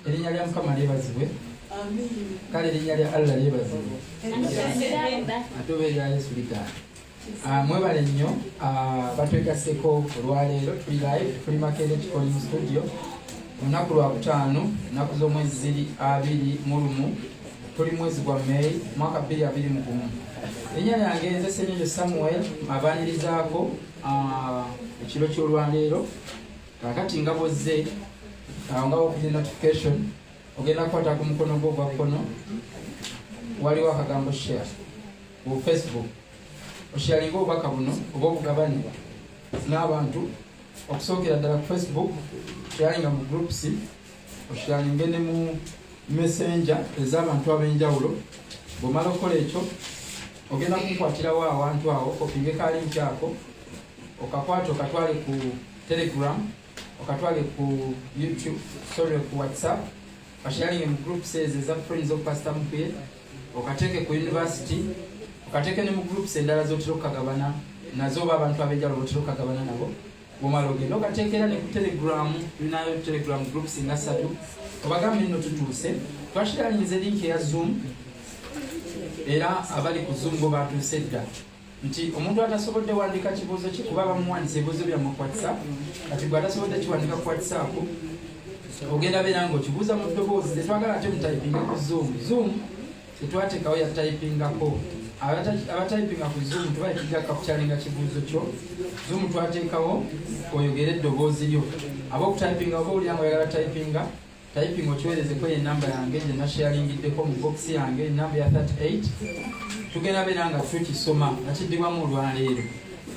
erinnya lya Mukama lyebazibwe. Kale erinnya lya Allah lyebazibwe. Ate oba erya Yesu ligaana. Mwebale nnyo batwegaseko olwaleero tuli live tuli Makerere tukoli mu studio olunaku lwa kutaano ennaku z'omwezi ziri 21 tuli mwezi gwa May mwaka 2021. Erinnya lyange nze Ssenyonjo Samuel abaanirizaako ekiro ky'olwaleero kakati nga bozze nga okuli notification ogenda kukwata ku mukono gwo ogwa kkono waliwo akagambo share ku Facebook osharinga obubaka buno oba obugabane n'abantu okusookera ddala ku Facebook osharinga mu groups osharinge ne mu messenger ez'abantu ab'enjawulo. Bw'omala okukola ekyo ogenda kukwatirawo awantu awo opinge kalinki ako okakwata okatwale ku Telegram okatwale ku YouTube ku WhatsApp osharinge mu groups eza Friends of Pastor Mupie okateeke ku university okateke ne mu groups endala z'otera okukagabana nazo oba abantu ab'enjawulo b'otera okukagabana nabo. Bw'omala ogenda okateekera ne ku Telegram tulinayo Telegram groups nga 3 obagambe nno tutuuse twashiralinze linki eya Zoom era abali ku Zoom bo batuuse dda nti omuntu atasobodde wandika kibuuzo ki kuba bamuwandisa ebibuuzo byammwe ku WhatsApp kati gwe atasobodde kiwandika ku WhatsApp ogenda beera ng'okibuuza mu ddoboozi tetwagala ate mutayipinga ku Zoom tetwateekawo ya tayipingako abatayipinga ku Zoom tubayitigaka kukyalinga kibuuzo kyo Zoom twateekawo oyogere eddoboozi lyo ab'okutayipinga oba olya nga oyagala tayipinga okiweerezeko enamba yange gye nasharingiddeko mu box yange enamba ya 38 tugenda beera nga tukisoma nakiddibwamu olwaleero.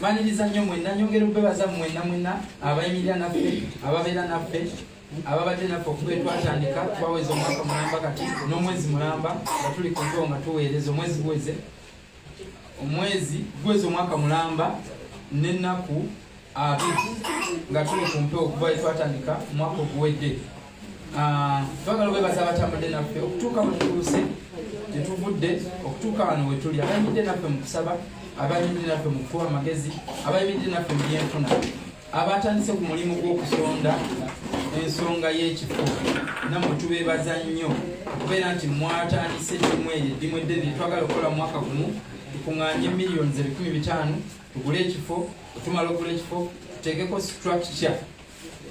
Maniriza nnyo mwenna nyongera obebaza mwenna abayimirira naffe ababeera naffe ababadde naffe okuba twatandika twaweza omwaka mulamba kati n'omwezi mulamba nga tuli ku ntowo nga tuweereza omwezi guweze omwaka mulamba n'ennaku 2 nga tuli ku mpewo okuba twatandika omwaka oguwedde. Twagala obebaza abatambudde naffe okutuuka we tutuuse tetuvudde okutuuka wano we tuli abayimiridde naffe mu kusaba abayimiridde naffe mu kufuba amagezi abayimiridde naffe mu byenfuna abatandise ku mulimu gw'okusonda ensonga y'ekifo nammwe tubeebaza nnyo okubeera nti mwatandise eddimu eddene twagala okukola mu mwaka gumu tukuŋŋaanye millions 15,000 tugule ekifo otumala okugula ekifo tuteekeko structure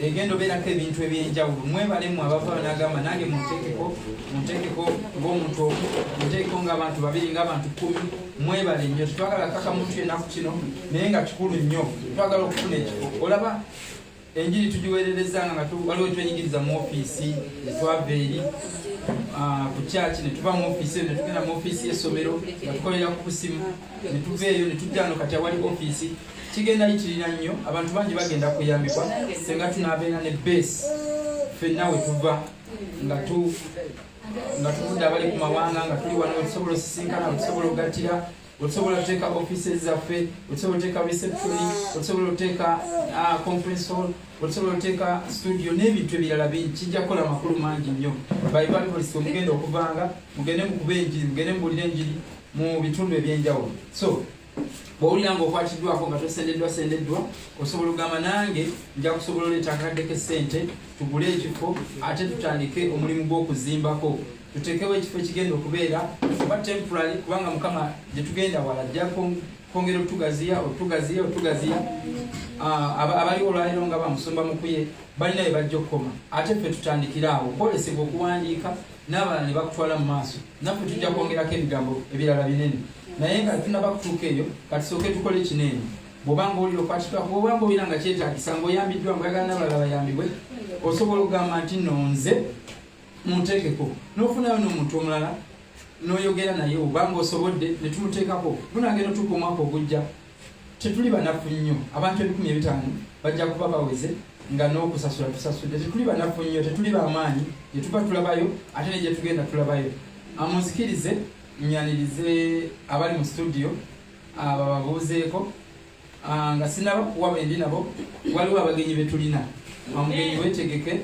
egenda obeerako ebintu ebyenjawulo. Mwebalemu abava n'agamba nange munteekeko ng'omuntu omu munteekeko ng'abantu 2 ng'abantu 10 mwebale nnyo tetwagala kaka muntu yennaku kino naye nga kikulu nnyo twagala okufuna ekifo. Olaba enjiri tugiweererezanga nga waliwo twenyigiriza mu ofiisi etwava eri ku kyaki ne tuva mu ofiisi eyo ne tugenda mu ofiisi y'essomero nga tukolera ku busimu ne tuva eyo ne tujja ano kati awali ofiisi kigenda yitirira nnyo abantu bangi bagenda kuyambibwa senga tunaabeera ne base ffenna we tuva nga tuvudde abali ku mawanga nga tuli wano wetusobola osisinkana wetusobola ogattira wetusobola oteeka offices zaffe wetusobola oteeka reception wetusobola oteeka conference hall wetusobola oteeka studio n'ebintu ebirala bingi kijja kukola makulu mangi nnyo bibalpolisi omugenda okuvanga mugende mukuba enjiri mugende mubuulire enjiri mu bitundu ebyenjawulo. So bw'owulira ng'okwatiddwako nga tosendeddwa osobola ogamba nange nja kusobola oleeta akadde k'essente tugule ekifo ate tutandike omulimu gw'okuzimbako tuteekewo ekifo ekigenda okubeera oba temporary kubanga Mukama gye tugenda wala ajja kwongera otugaziya abaliwo olwaleero nga bamusumba mukuye balina bye bajja okukoma ate ffe tutandikira awo kwolesebwa okuwandiika n'abalala ne bakutwala mu maaso naffe tujja kwongerako ebigambo ebirala binene naye nga tunaba kutuuka eyo katusooke tukole kinene. Bw'obanga olira okwatibwako bw'obanga olira nga kyetaagisa ng'oyambiddwa ng'oyagala n'abalala bayambibwe osobola okugamba nti nonze munteekeko n'ofunayo n'omuntu omulala n'oyogera naye obanga osobodde ne tumuteekako tunagenda otuuka omwaka ogujja tetuli banafu nnyo abantu 15,000 bajja kuba baweze nga n'okusasula tusasudde tetuli banafu nnyo tetuli bamaanyi gye tuba tulabayo ate ne gye tugenda tulabayo. Amunzikirize nyanirize abali mu studio bababuuzeeko nga sinaba kuwa bendi nabo waliwo abagenyi betulina omugenyi weetegeke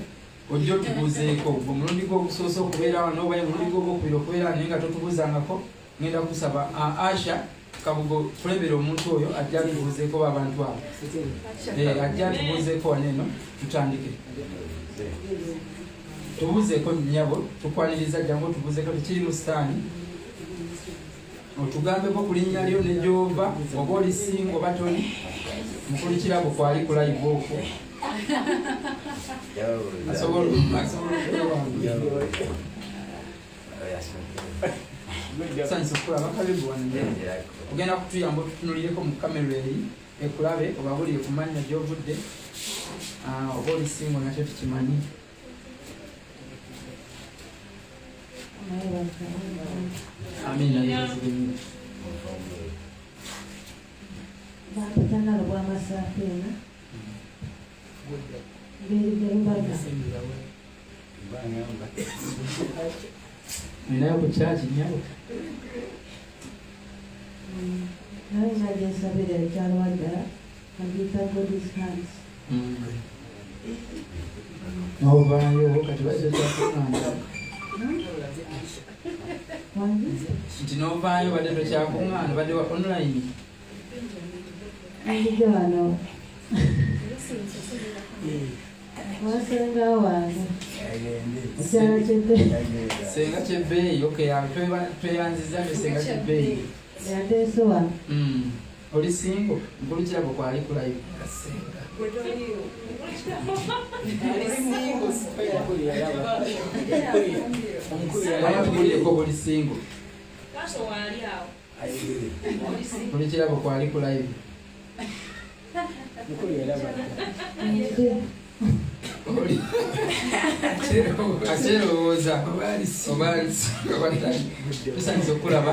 ojja otubuuzeeko omulundi gw'okusoose okubeera wano oba omulundi gw'okubiri okubeera naye nga totubuuzangako ngenda kusaba Asha Kabugo tulebera omuntu oyo ajja atubuuzeeko abantu abo ajja atubuuzeeko wano eno tutandike. tubuzeeko nnyabo tukwaniriza jangu tubuzeeko tekiri mu sitaani otugambeko ku linnya lyo ne gy'ova oba oli singo oba toli mukulu kirabo kwali ku live okwo sanyiza okulaba kalibu wange ogenda kutuyamba otutunulireko mu kamera eri ekulabe obabulire ku mannya gy'ovudde oba oli singo nakyo tukimanyi. Amina. Bakutana lwa masafena. Mbaga. Ninayo kuchaji nyawo. Nawe najensabira ekyalwadala agita God's hands. Novayo kati baje kyakunanga. Nti novayo badde tokyakungaana badde wa online. Ndije wano. Wasenga wange. Ekyalo kyebbeeyi. Senga kyebbeeyi, okay, tweyanziza senga kyebbeeyi. Yandeese wano. Oli singo, mukulu kirabo kwali ku live. Amatukulireko buli singo. Mukulu kirabo kwali ku live. Akyerowooza tusanyiza okulaba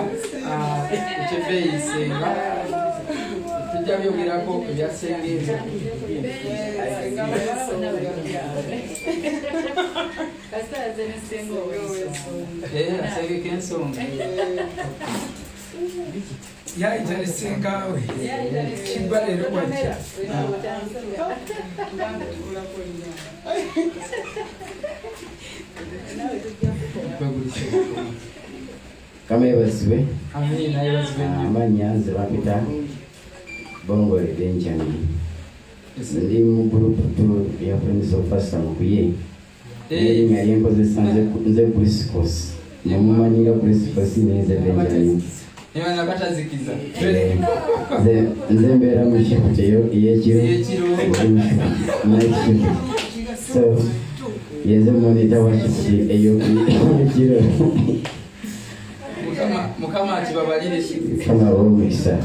ekyebbeeyi senga tujja byogerako ebyasenga ebyo. Asengeko ensonga yaita lisengawe kibba leero bwakya kama ebazibwe Amina ebazibwe amannya nze bapita Bongole Benjamin ndi mu group ya Friends of Pastor Mukuye erinnya lyenkozesa nze Priscos nemumanyira Priscos neze Benjamin Imana batazikiza. Nze mbeera mu shift ey'ekiro so yeze monita wa shift ey'ekiro Mukama akibabalire kama omukisa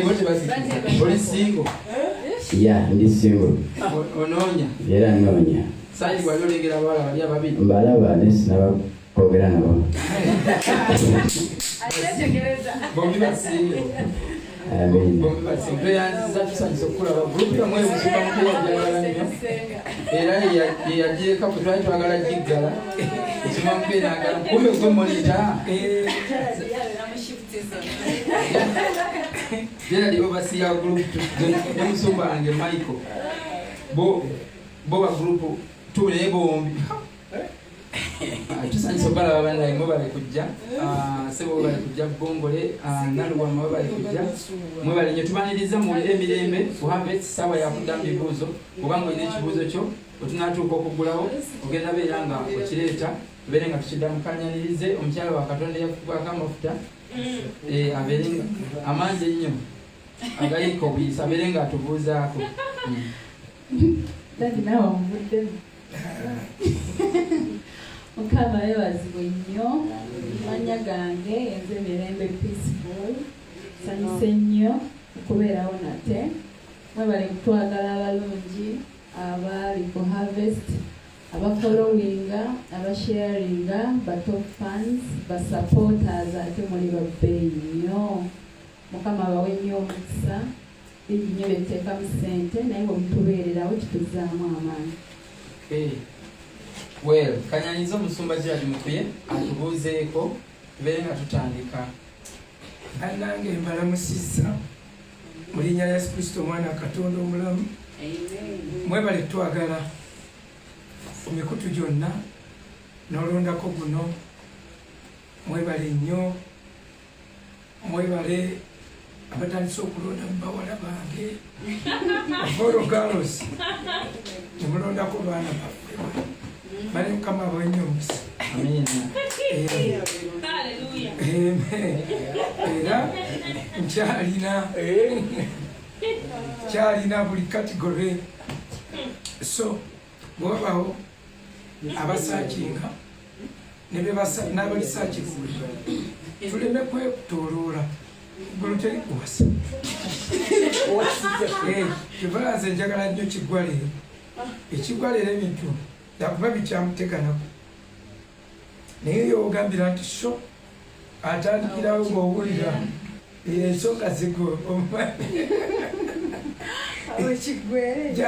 bote bazikiza. Oli singo? ya ndi singo Onoonya? era noonya Saidi wali olengera abawala bali ababiri? mbalaba nesinaba kwogera nabo. Bombi basingo. Amen. Bombi basingo. Tweyanziza tusanyiza okulaba group yamwe ebusuka mukeyajagala nnyo era yeyagyeka kwe twali twagala giggala ekima mukeenagala kumbe gwe monita era libo basiya group nemusumba wange Michael bo ba group tu naye bombi tusanyiza obalaba banaye mwebale kujja sebo bale kujja Bongole Naluwa mwebale kujja mwebale nnyo tubaniriza muwulire emirembe kuhamba essaawa yakuddamu bibuuzo kubanga olina ekibuuzo kyo wetunaatuuka okugulawo ogenda beera nga okireeta tubeere nga tukiddamukanyanirize omukyala wa Katonda yakubwako amafuta abeere nga amangi ennyo agayika obuyisa abeere nga atubuuzaako. Dadi nawe omuvuddemu. Mukama yebazibwe nnyo mannya gange enze Mirembe Peaceful sanyuse nnyo okubeerawo nate mwebale kutwagala abalungi abali ku harvest abafollowinga abasharinga batop fans basupporters ate muli babbeeyi nnyo Mukama bawe nnyo omukisa bingi nnyo betuteekamu ssente naye bwemutubeererawo kituzaamu amaanyi. Well, kanyanyiza omusumba Gerald Mukuye atubuuzeeko tubeere nga tutandika. nange mbalamusizza mu linnya lya Yesu Kristo omwana Katonda omulamu. Mwebale twagala ku mikutu gyonna n'olondako guno mwebale nnyo mwebale abatandise okulonda mu bawala bange Apollo Girls nemulondako baana baffe bali mukama abwenye omukisa. Era nkyalina buli category. So bwabawo abasakinga n'abalisakinga tuleme kwetooloola gulu teri kuwasa. Kyebalanze njagala nnyo Kiggwaleero. Ekiggwaleero ebintu yakuba bikyamuteganako naye yogambira nti so atandikirawo ng'owulira ensonga zigo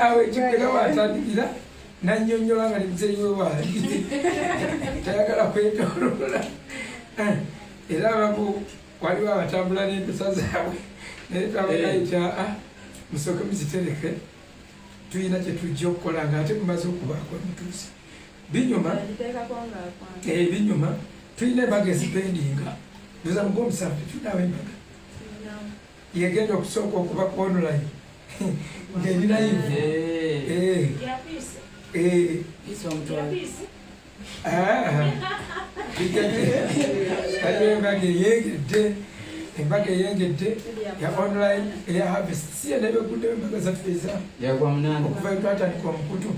awe Kiggwere watandikira nannyonnyola nga nemuzeeyi we waali tayagala kwetooloola. Era abamu waliwo abatambula n'empisa zaabwe naye twabagayita musooke muzitereke tuyina kye tujja okukola nga ate mumaze okubaako emutuusa. Binyuma tuyina embaga ezipendinga ndoza mugo omusanvu tunawo embaga yegenda okusooka okuba ku online ng'erinayo aliwo embaga eyengedde ya online eya harvest siye nebeguddewo embaga zaffe okuva twatandika omukutu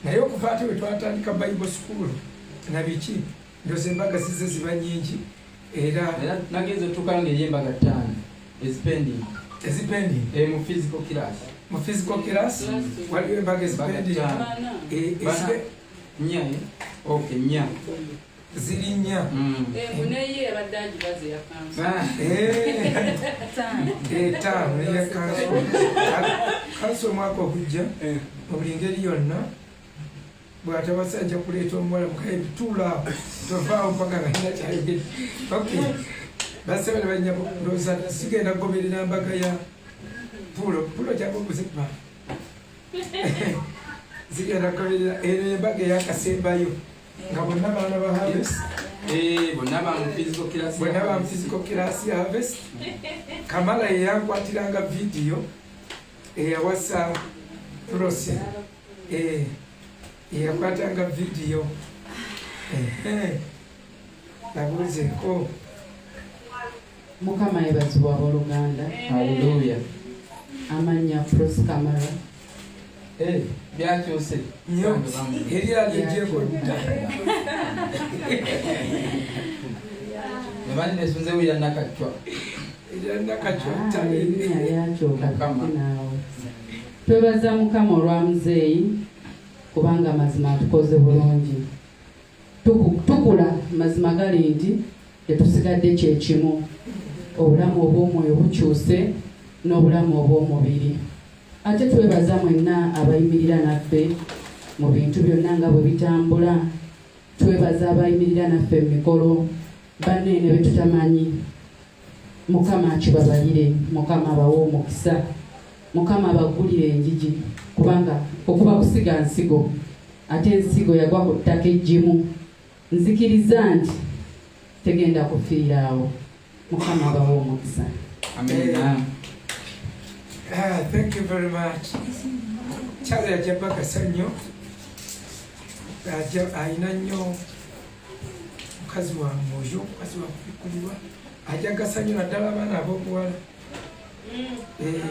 naye okuva ate we twatandika Bible school na biki ndoza embaga zize ziba nyingi era nagenze tukanga ey'embaga 5 ezipending mu physical class waliwo embaga ezipending nya ziri nnya etaano eya kanso omwaka okujja mu buli ngeri yonna bw'ataba sajja kuleeta omuwala mukaye bituula tovaawo mpaka nga nina kyayogedde. Basebe ne banyabo ndowooza sigenda kugoberera mbaga ya pulo gyaba okuzikuba zigenda kugoberera eno embaga eyakasembayo nga bonna baana ba harvest bonna ba mu physical class ya harvest. Kamala yeyankwatiranga vidiyo eyawasa Prosi eyakwatanga vidiyo nabuuzeeko. Mukama yebazibwa abooluganda. Haleluya. Amannya Prosi Kamala. Byakyuse nnyo erya lyejjeko dda. nebani nesunze wira nakacwa erinnya lyakyoka naawe. Twebaza Mukama olwa muzeeyi kubanga mazima atukoze bulungi. Tukula mazima gali nti tetusigadde kyekimu, obulamu obw'omwoyo bukyuse n'obulamu obw'omubiri. Ate twebaza mwenna abayimirira naffe mu bintu byonna nga bwe bitambula. Twebaza abayimirira naffe mu mikolo banneene be tutamanyi. Mukama akibabalire, Mukama abawe omukisa, Mukama abaggulire enjigi kubanga okuba kusiga nsigo ate ensigo yagwa ku ttaka eggimu. Nzikiriza nti tegenda kufiira awo. Mukama abawe omukisa. Amen. Thank you very much. Kyala yajja bakasa nnyo, ayina nnyo mukazi wa mwoyo, mukazi wa kubikulirwa, ajja gasa nnyo naddala abaana ab'obuwala.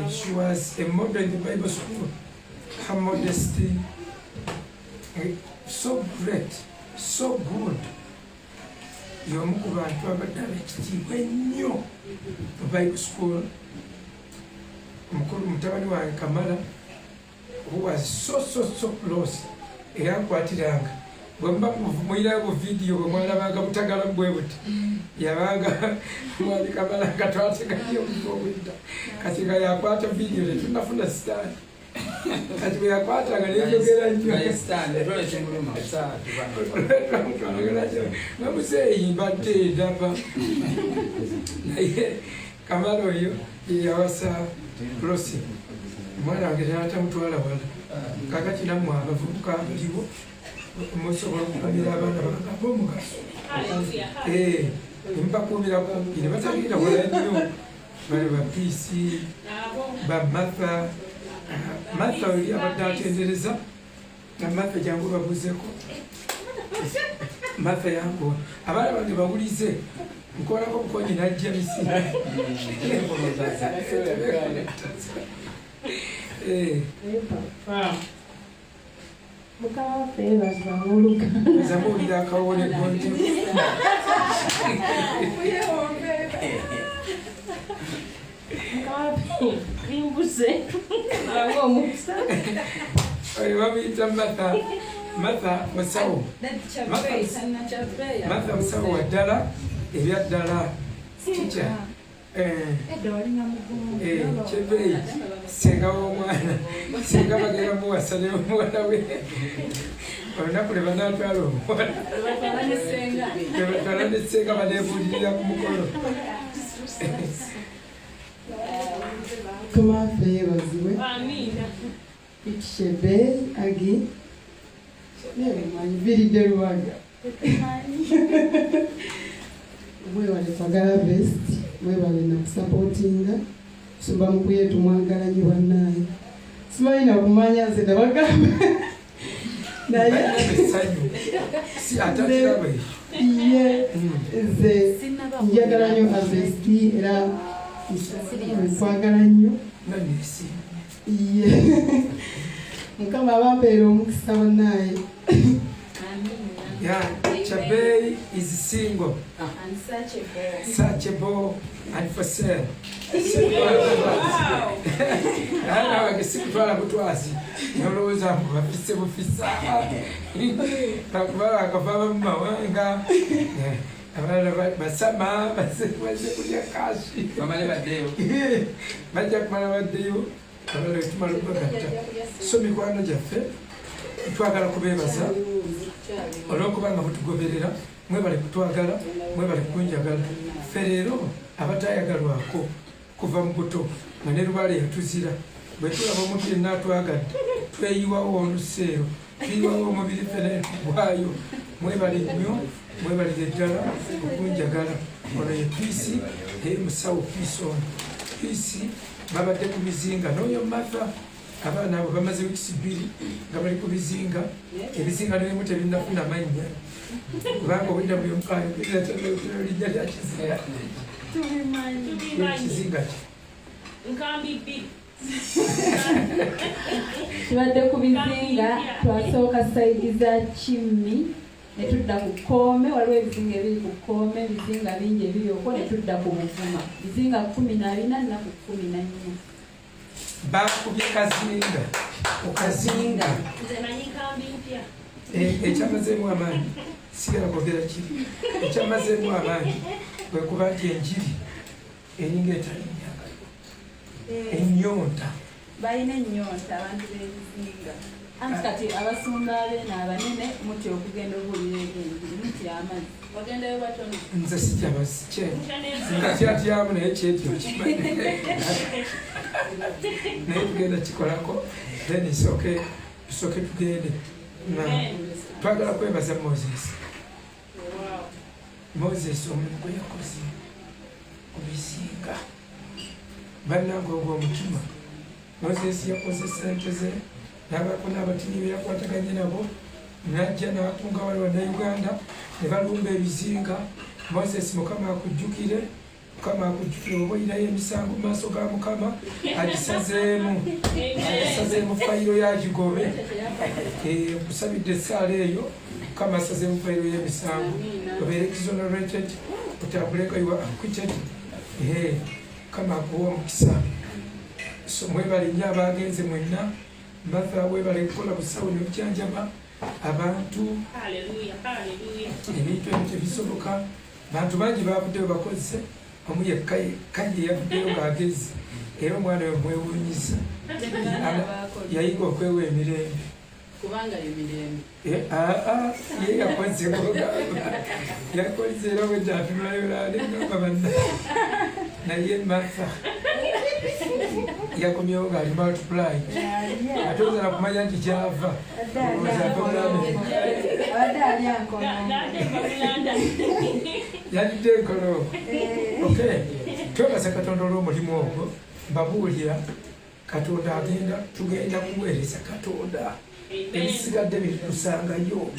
She was a model in the Bible school. Her modesty, so great, so good. Y'omu ku bantu abadde ab'ekitiibwa ennyo mu Bible school. Mukulu mutabani wange Kamala, who was so close, eyankwatiranga bwemba muyirayo bu vidiyo bwe mwalabanga butagala bwe buti yabanga mwali Kamala nga twategayo obudda kati nga yakwata vidiyo tetunafuna sitaani kati bwe yakwatanga neyogera nnyo namuzeeyi mbadde ndaba naye Kamala oyo yawasa Prosi omwana wange tatamutwala wala kakati nammwe abavubuka abaliwo musobola okukumira abaana ab'omugaso nemubakuumirako ne batagenda wala nnyo bali ba Piisi ba Martha oli abadde atendereza na Martha jangu babuzeko Martha yangu abana bange babulize nkola ko konyi najja misina Mukama feva zamuluka zamulira akawone gonti Vimbuse Marangwa muksa babiyita Martha musawo Martha musawo waddala ebyaddala kica Chebeyi senga w'omwana senga bagenda muwasa ne omwana we olunaku lwe banatwala omwana batwala ne senga banebuulirira ku mukolo Mukama waffe yeebazibwe Shebel Agi viridde Lwaga mwebale kwagala best mwebale nakusapootinga kusumba mukuye tumwagala nyo bannaye simanyi nakumanya nze nabagamba naye ye nze njagala nnyo abesti era nkwagala nnyo ye Mukama abampeera omukisa bannaye. Yeah, Chabey is single and searchable and for sale. Ana wakisikutwala kutwazi noloweza bafise bufisa takubala akavaba mumawanga abana basama basekwaze kulya kashi bamale baddeyo bajja kumala baddeyo abana tumala kubagata so mikwano gyaffe twagala kubebaza olwokubanga mutugoberera mwebale kutwagala mwebale kunjagala ffe leero abatayagalwako kuva mu buto nga ne Lubaale yatuzira bwe tulaba omuntu yenna atwagadde tweyiwawo oluseero tuyiwawo omubiri fene gwayo mwebale nnyo mwebalire ddala okunjagala ono ye Piisi musawo Piisi ono Piisi babadde ku bizinga n'oyo Martha abaana abo bamaze wiiki 2 nga bali ku bizinga ebizinga n'ebimu tebinnafuna mannya kubanga obudde buli omu linnya lya kizinga ekizinga ki tubadde ku bizinga twasooka sayidi za Kimmi ne tudda ku Kkoome waliwo ebizinga ebiri ku Kkoome ebizinga bingi ebiri okwo ne tudda ku Buvuma bizinga 14 nnaku 14 bakubye kazinga okazinga ekyamazeemu amaanyi sigala kwogera kiri ekyamazeemu amaanyi bwekuba nti enjiri eringa etalinyaga ennyonta balina ennyonta abantu b'ebizinga anti kati abasumba abeena abanene mutya okugenda obuulira enjiri mutya amazzi wagendayo batono nze sijabasi ngatyatyamu naye kyetyo kimanyi naye tugenda kikolako then isooke tugende twagala kwebaza Moses omulimu gwe yakoze ku bizinga bannange ogw'omutima Moses yakoze sente ze n'abako n'abatini be yakwataganye nabo najja n'akunga waliwo ne Uganda ne balumba ebizinga Moses Mukama akujjukire oba oyinayo emisango mu maaso ga Mukama agisazeemu fayiro yagigobe nkusabidde essaala eyo Mukama asazeemu fayiro y'emisango obeere exonerated otambuleko you are acquitted Mukama akuwa omukisa so mwebale nnyo abagenze mwenna Martha webale kukola busawo ne bukyanjaba abantu ebintu ebyo tebisoboka bantu bangi bavuddeyo bakozese omuli ekkayi yavuddeyo ng'agezi era omwana we mwewuunyiza yayiga okwewa emirembe kubanga emirembe ye yakoze yakoze era bwejatunulayolanenga banna naye Martha yakomyewo ng'ali multiply ate ozala kumanya nti gyava yalidde enkolo twebaza Katonda olw'omulimu ogwo mbabuulira Katonda tugenda kuweereza Katonda ebisigadde bitusangayo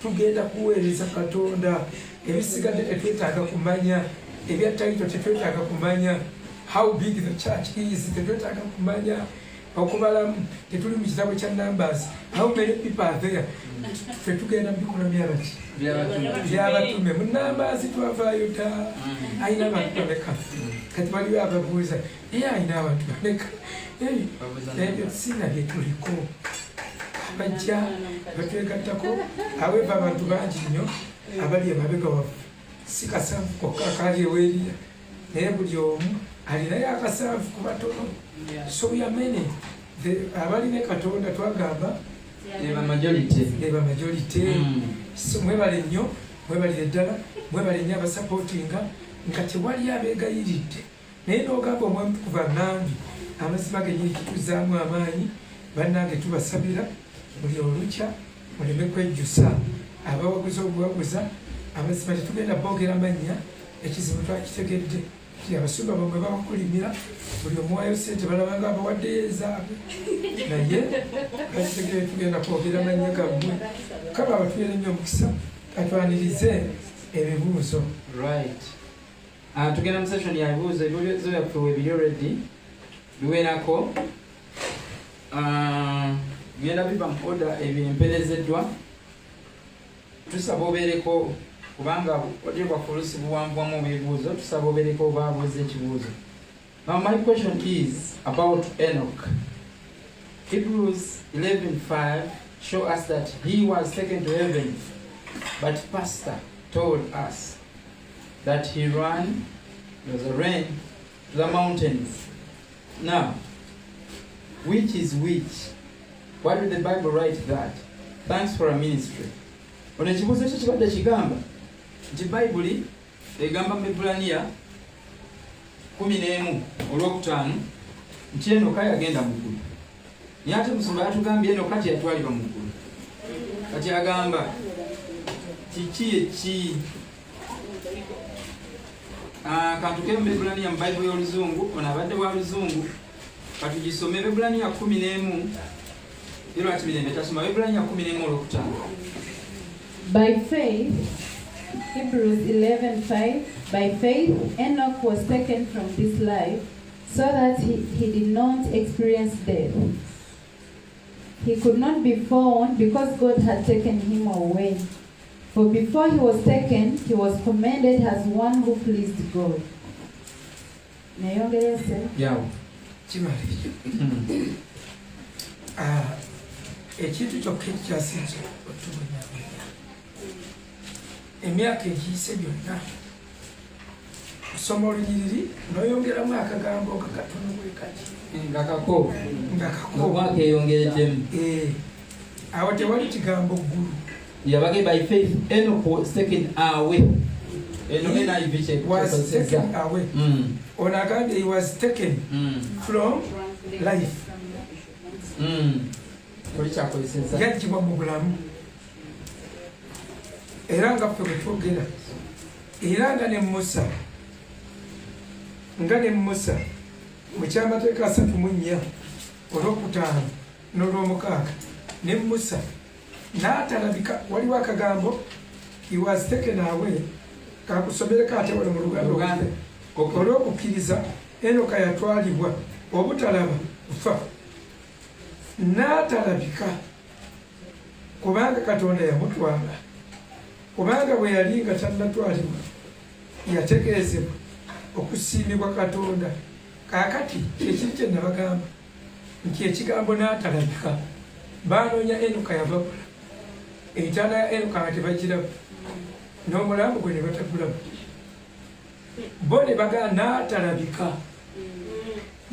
tugenda kuweereza Katonda ebisigadde tetwetaaga kumanya ebya title tetwetaaga kumanya how big the church is tetwetaaga kumanya okubalamu tetuli mu kitabo kya Numbers how many people are there tetugenda mbikola byabaki byabatume mu Numbers twavaayo dda ayina abantu bameka kati waliwo ababuuza ayina abantu bameka ebyo sina byetuliko bajja batwegattako aweeva abantu bangi nnyo abali emabega waffe si kasanvu kokka kaali eweeriya naye buli omu alinayo akasanvu ku batono so we are many abali ne Katonda twagamba eba majority so mwebale nnyo mwebalire ddala mwebale nnyo abasapootinga nga tewali abeegayiridde naye n'ogamba omwami kuva nange amazima genyini kituzaamu amaanyi bannange tubasabira buli olukya muleme kwejjusa abawaguza obuwaguza amazima tetugenda boogera mannya ekizibu twakitegedde abasumba bamwe babakulimira buli omuwayo sente balabanga abawaddeyo ezaabwe naye bakitegere tugenda kwogera mannya gammwe kaba abatuyere nnyo omukisa katwanirize ebibuuzo tugenda mu session ya bibuuzo ebibuuzo byaffe webiri already biwerako genda biva mu order ebyemperezeddwa tusaba obeereko kubanga odyo bwafulusi buwanvwamu ebibuuzo tusaba obeereko baabuuza ekibuuzo. Now my question is about Enoch. Hebrews 11:5 show us that he was taken to heaven, but pastor told us that he ran, there was a rain, to the mountains. Now, which is which? Why did the Bible write that? Thanks for a ministry. Ono ekibuuzo ekyo kibadde kigamba nti Bayibuli egamba mu Ebbulaniya 11:5 nti Enoka yagenda mu ggulu. Naye ate Musumba yatugambye Enoka teyatwalibwa mu ggulu. Kati agamba kiki eki kantuke mu Ebbulaniya mu Bayibuli y'Oluzungu, ono abadde wa Luzungu, katugisome Ebbulaniya 11 lwaki mirembe tasoma Ebbulaniya 11:5. By faith, Hebrews 11:5, by faith Enoch was taken from this life so that he did not experience death. He could not be found because God had taken him away. For before he was taken, he was commended as one who pleased God. Yeah. Ekintu kyokka ekyasinze otubonyabonyera emyaka egiyise byonna kusoma olunyiriri n'oyongeramu akagambo nga katono bwe kati ngakako eyongereddemu awo tewali kigambo ggulu yabage by faith Enoch was taken away. Was taken away. On agambye he was taken from life. Yajjibwa mu bulamu era nga ffe bwe twogera era nga ne Musa mu kyamateeka 3:4 olwokutaano n'olwomukaaga ne Musa n'atalabika waliwo akagambo he was taken away kakusomereko ate wali mu Luganda olw'okukkiriza Enoka yatwalibwa obutalaba kufa n'atalabika kubanga Katonda yamutwala kubanga bwe yali nga tannatwalibwa yategeezebwa okusiimibwa Katonda. Kaakati ekiri kye nabagamba nti ekigambo n'atalabika baanoonya Enoka yababula entaana ya Enoka nga tebagiraba n'omulambo gwe ne batagulaba bo ne bagamba n'atalabika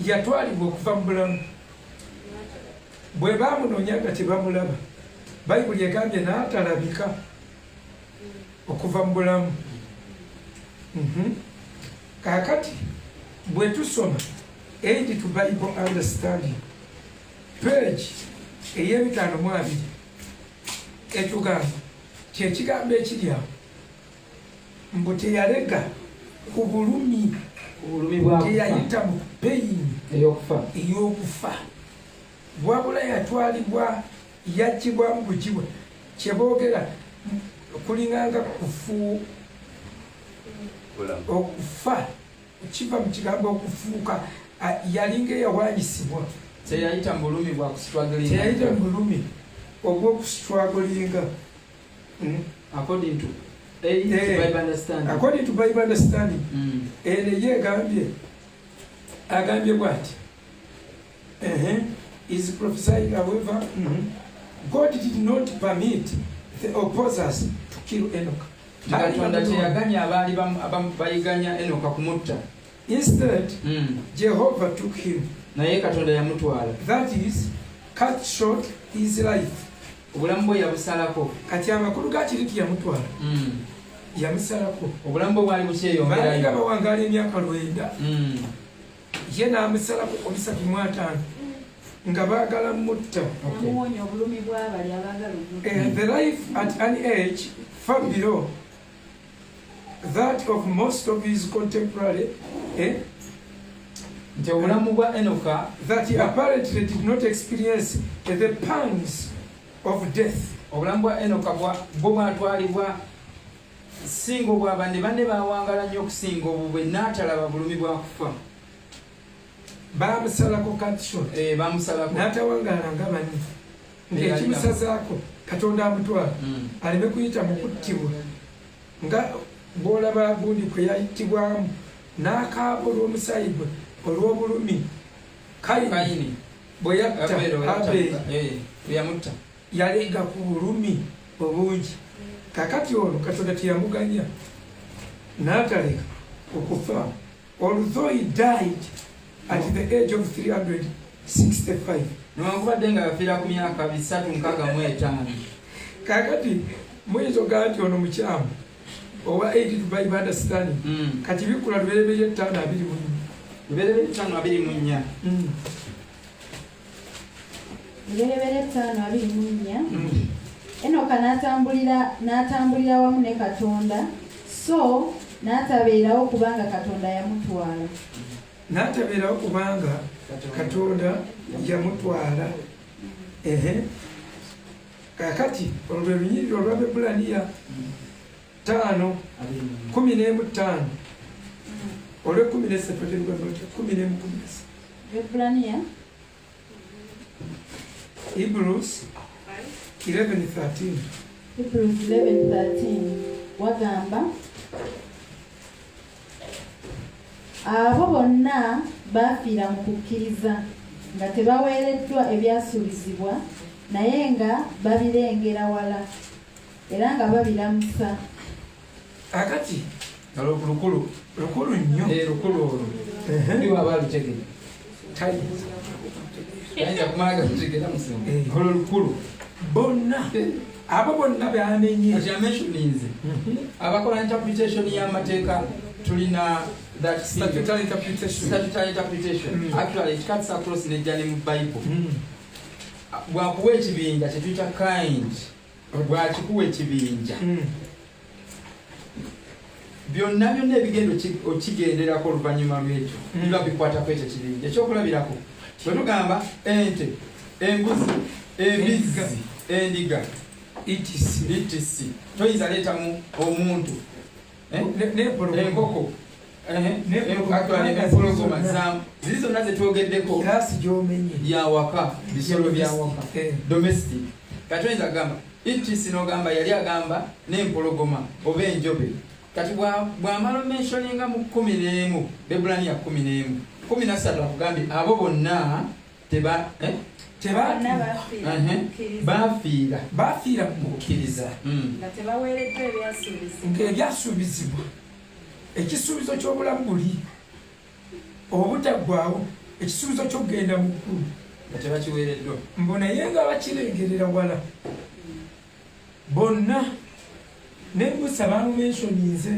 yatwalibwa okuva mu bulamu bwe baamunoonya nga tebamulaba Bayibuli egambye n'atalabika okuva mu bulamu. Kaakati bwe tusoma Aid to Bible Understanding page ey'ebitaano etugamba kyekigambo ekiri awo mbu teyalega ku bulumi teyayita mu peyini ey'okufa wabula yatwalibwa yaggibwamu bugiwa kyeboogera kulinganga okufa kiva mu kigambo okufuuka yalinga eyawanyisibwa teyayita mu bulumi teyayita mu bulumi obwokusitwagulinga according to Bible understanding ene ye agambye bwati is prophesying however God did not permit the opposers to kill Enoch. Katonda teyaganya abaali bayiganya Enoka kumutta. Instead, Jehovah took him. Naye Katonda yamutwala. That is, cut short his life. Obulamu bwe yabusalako. Kati amakulu gakiriti yamutwala. Yamusalako. Obulamu bwe bwali bukyeyongerayo. Baali nga bawangaala emyaka 9. Ye n'amusalako 35. Nga baagala mutta. The life at an age far below that of most of his contemporaries, that he apparently did not experience the pangs of death. Singo bw'abandi banne baawangala nnyo okusinga obubwe n'atalaba bulumi bwa kufa. Bamusalako katishon bamusalako n'atawangaala nga banne ng'ekimusazaako Katonda amutwala aleme kuyita mu kuttibwa nga bw'olaba gundi kwe yayitibwamu n'akaaba olw'omusaayi gwe olw'obulumi. Kayini bwe yatta Abeeri yamutta yalega ku bulumi obungi. Kakati ono Katonda teyamuganya n'ataleka okufa, although he died at the age of 365. Newankubadde nga yafiira ku myaka 365. Kakati muyinza ogaa nti ono mukyamu owa aid to Bible understanding. Kati bikula lubereberye 5:24. Lubereberye 5:24. Enoka n'atambulira wamu ne Katonda, so n'atabeerawo kubanga Katonda yamutwala. N'atabeerawo kubanga Katonda yamutwala. Kakati olwo lwe lunyiriri olw'Abaebbulaniya 5:15 olw'e-13 Ebbulaniya Hebrews 11:13 wagamba abo bonna bafiira mu kukkiriza nga tebaweereddwa ebyasuubizibwa naye nga babirengera wala era nga babiramusa. Akati lukulu nnyo lukulu olwo ndiwo abaalutegera tayinza kumalaga lutegera musinga olwo lukulu bonna abo bonna bamenye yamentioninze abakola interpretation y'amateeka tulina that statutory interpretation actually it cuts across nejjani mu Bible. Bwakuwa ekibinja kyetuyita kind bwakikuwa ekibinja byonna ebigendo okigenderako oluvannyuma lwekyo biba bikwatako ekyo kibinja. Ekyokulabirako bwe tugamba ente, embuzi, embizzi, endiga etc toyinza leetamu omuntu enkoko empologoma zamu ziri zonna zetwogeddeko yawaka bisolo byawaka domestic. Kati oyinza kugamba etc n'ogamba yali agamba n'empologoma oba enjobe. Kati bw'amala mentioninga mu 11 Ebbulaniya 11:13 akugambye abo bonna bafiira mu kukkiriza ng'ebyasuubizibwa ekisuubizo ky'obulamu buli obutaggwaawo ekisuubizo ky'okugenda mu ggulu nga tebakiweereddwa mbu naye nga bakirengerera wala bonna ne Musa bamumentioninze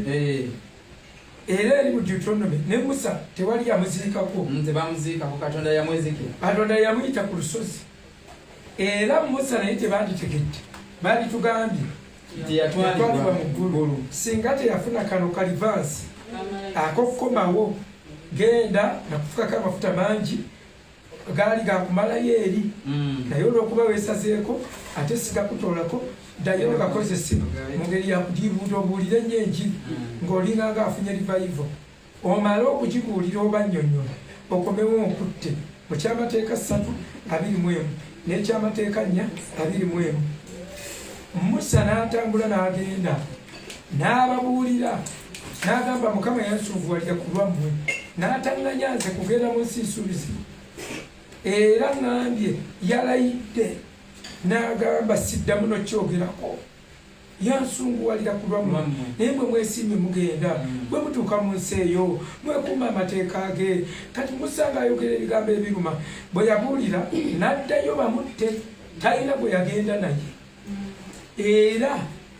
era eri mu Deuteronomy ne Musa tewali yamuziikako tebamuziikako Katonda yamwezikira Katonda yamuyita ku lusozi era Musa naye tebanditegedde banditugambye yatwalibwa mu ggulu singa teyafuna kano kalivansi akokukomawo genda nakufukako amafuta mangi gaali gakumalayo eri naye olwokuba weesazeeko ate sigakutoolako ddayo gakozese mu ngeri yakugibuuta obuulire nnyo enjiri ng'olinganga afunye revival omale okugibuulira oba nnyonnyola okomewo onkutte mu kyamateeka 3:21 n'ekyamateeka 4:21 Musa n'atambula n'agenda n'ababuulira n'agamba Mukama yansuubuwalira ku lwammwe n'ataŋŋanya nze kugenda mu nsi nsuubizi era ŋŋambye yalayidde n'agamba siddamu nokyogerako yansunguwalira ku lwammwe naye mwe mwesiimye mugenda bwe mutuuka mu nsi eyo mwekuuma amateeka ge kati Musa ng'ayogera ebigambo ebiruma bwe yabuulira n'addayo bamutte talina bwe yagenda naye era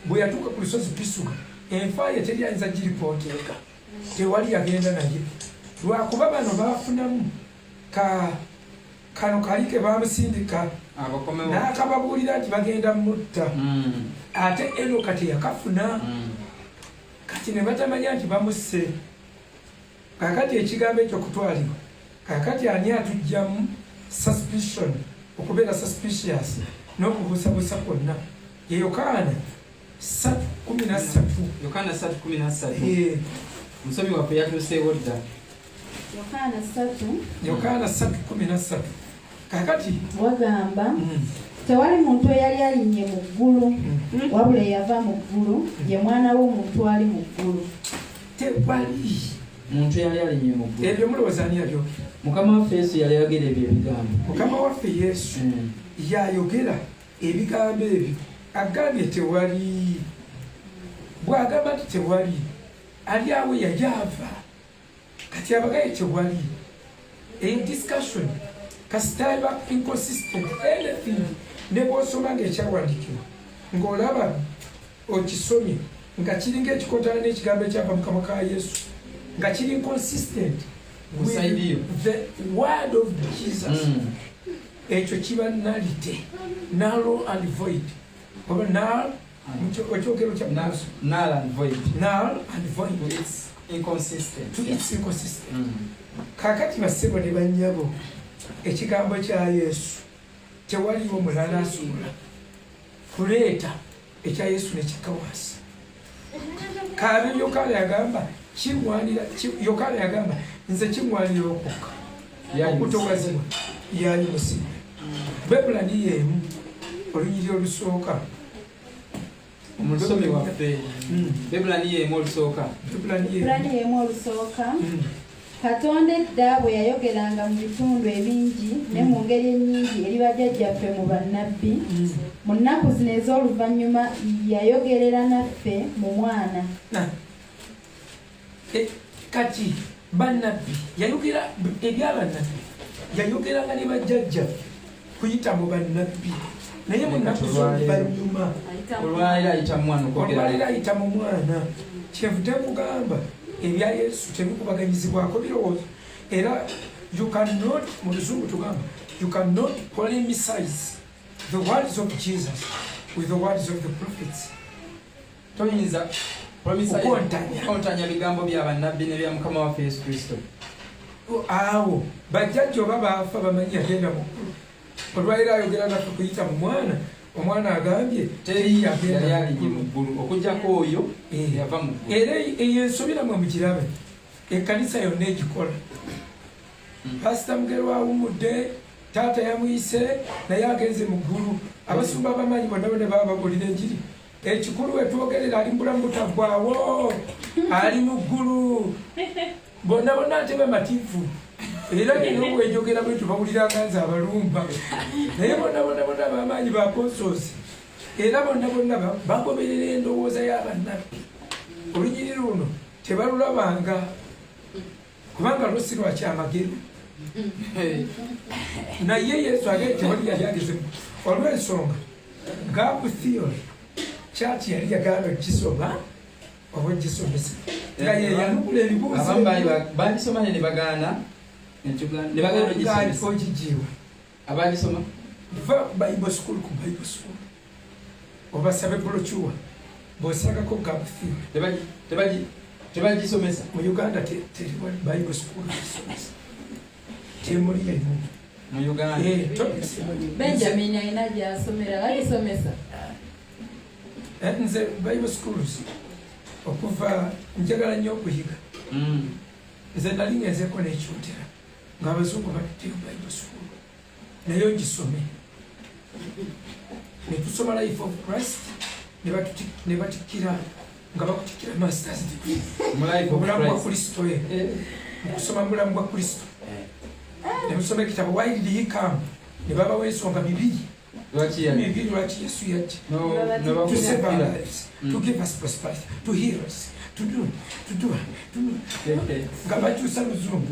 bwe yatuuka ku lusozi Pisuga enfa ye teri ayinza giripooteeka tewali yagenda naye lwakuba bano baafunamu kano kali ke bamusindika n'akababuulira nti bagenda mutta ate Enoka teyakafuna kati ne batamanya nti bamusse kakati ekigambo ekyo kutwalibwa kakati ani atujjamu suspicion okubeera suspicious n'okubuusabuusa kwonna ye Yokaana 3:13 Yokaana 3:13 musomi waffe yatuuseewo dda Yokaana 3:13 kakati wagamba tewali muntu eyali alinnye mu ggulu wabula eyava mu ggulu ye mwana w'omuntu ali mu ggulu tewali muntu yali alinnye mu ggulu ebyo mulowooza ani yabyo Mukama waffe Yesu yali ayogera ebyo ebigambo Mukama waffe Yesu yayogera ebigambo ebyo agambye tewali bw'agamba nti tewali ali awo yajava kati abagaye tewali discussion kasitaba inconsistent anything ne bw'osoma ng'ekyawandiikibwa ng'olaba okisomye nga kiringa ekikontana n'ekigambo ekyava mu kamwa ka Yesu nga kiri inconsistent with the word of Jesus ekyo kiba nalite narrow and void oba null ekyogero kya null and void it's inconsistent kakati basebo ne bannyabo ekigambo kya Yesu tewaliwo mulala asobola kuleeta ekya Yesu ne kikawaasa kabe Yokaana yagamba Yokaana yagamba nze kimwanira okukka okutowazibwa yali musibe Bebulani y'emu olunyiri olusooka omusomi waffe Bebulani y'emu olusooka Katonda edda bwe yayogeranga mu bitundu ebingi ne mu ngeri ennyingi eri bajjajjaffe mu bannabbi mu nnaku zino ez'oluvannyuma yayogerera naffe mu mwana kati bannabbi yayogera ebyabannabbi yayogeranga ne bajjajjaffe kuyita mu bannabbi naye mu nnaku z'oluvannyuma olwaliro ayita mu mwana kyenvudde kugamba ebya Yesu tebikubaganyizibwako birowoozo era you cannot mu luzungu tugamba you cannot polemicize the words of Jesus with the words of the prophets toyinza okukontanya bigambo bya bannabbi ne bya Mukama waffe Yesu Kristo awo bajjajja oba baafa bamanyi yagenda mu olwaliro ayogera naffe kuyita mu mwana omwana agambye teri yali alinnye mu ggulu okuggyako oyo yava mu ggulu era eyo ensobiramwe mukirabe ekkanisa yonna egikola pasita Mugerwa awumudde taata yamuyise naye agenze mu ggulu abasumba abamanyi bonna bonna baba bagulira enjiri ekikulu wetwogerera ali mubulamu butaggwawo ali mu ggulu bonna bonna ate bamativu era nino bwenjogera bwetu bawuliranga nze abalumba naye bonna bamaanyi ba apostles era bonna bagoberera endowooza y'abannabbi olunyiri luno tebalulabanga kubanga lusi lwa kyamagero naye Yesu tewali yali agezemu olw'ensonga gapu theory kyaki yali yagala okisoma oba ogisomesa nga yeyanukula ebibuuzo abamu bagisoma ne bagaana ogijiwa abagisoma va Bible school ku Bible school obasabe brochuwa bosagako gapu theory tebagisomesa mu Uganda teri Bible school temuli emu mu Uganda. Benjamin alina gy'asomera balisomesa. Nze Bible schools okuva njagala nnyo okuyiga. Nze nali ngezeeko n'ekyotera ng'abazungu batutte Bible school naye ngisome. Ne tusoma Life of Christ ne batikkira nga bakutikkira masters degree obulamu bwa Kristo okusoma mu bulamu bwa Kristo. Ne musoma ekitabo Why Did He Come? Ne babawo ensonga 2. Lwaki Yesu yajja? To save our lives, to give us prosperity, to heal us, to do. Nga bakyusa luzungu.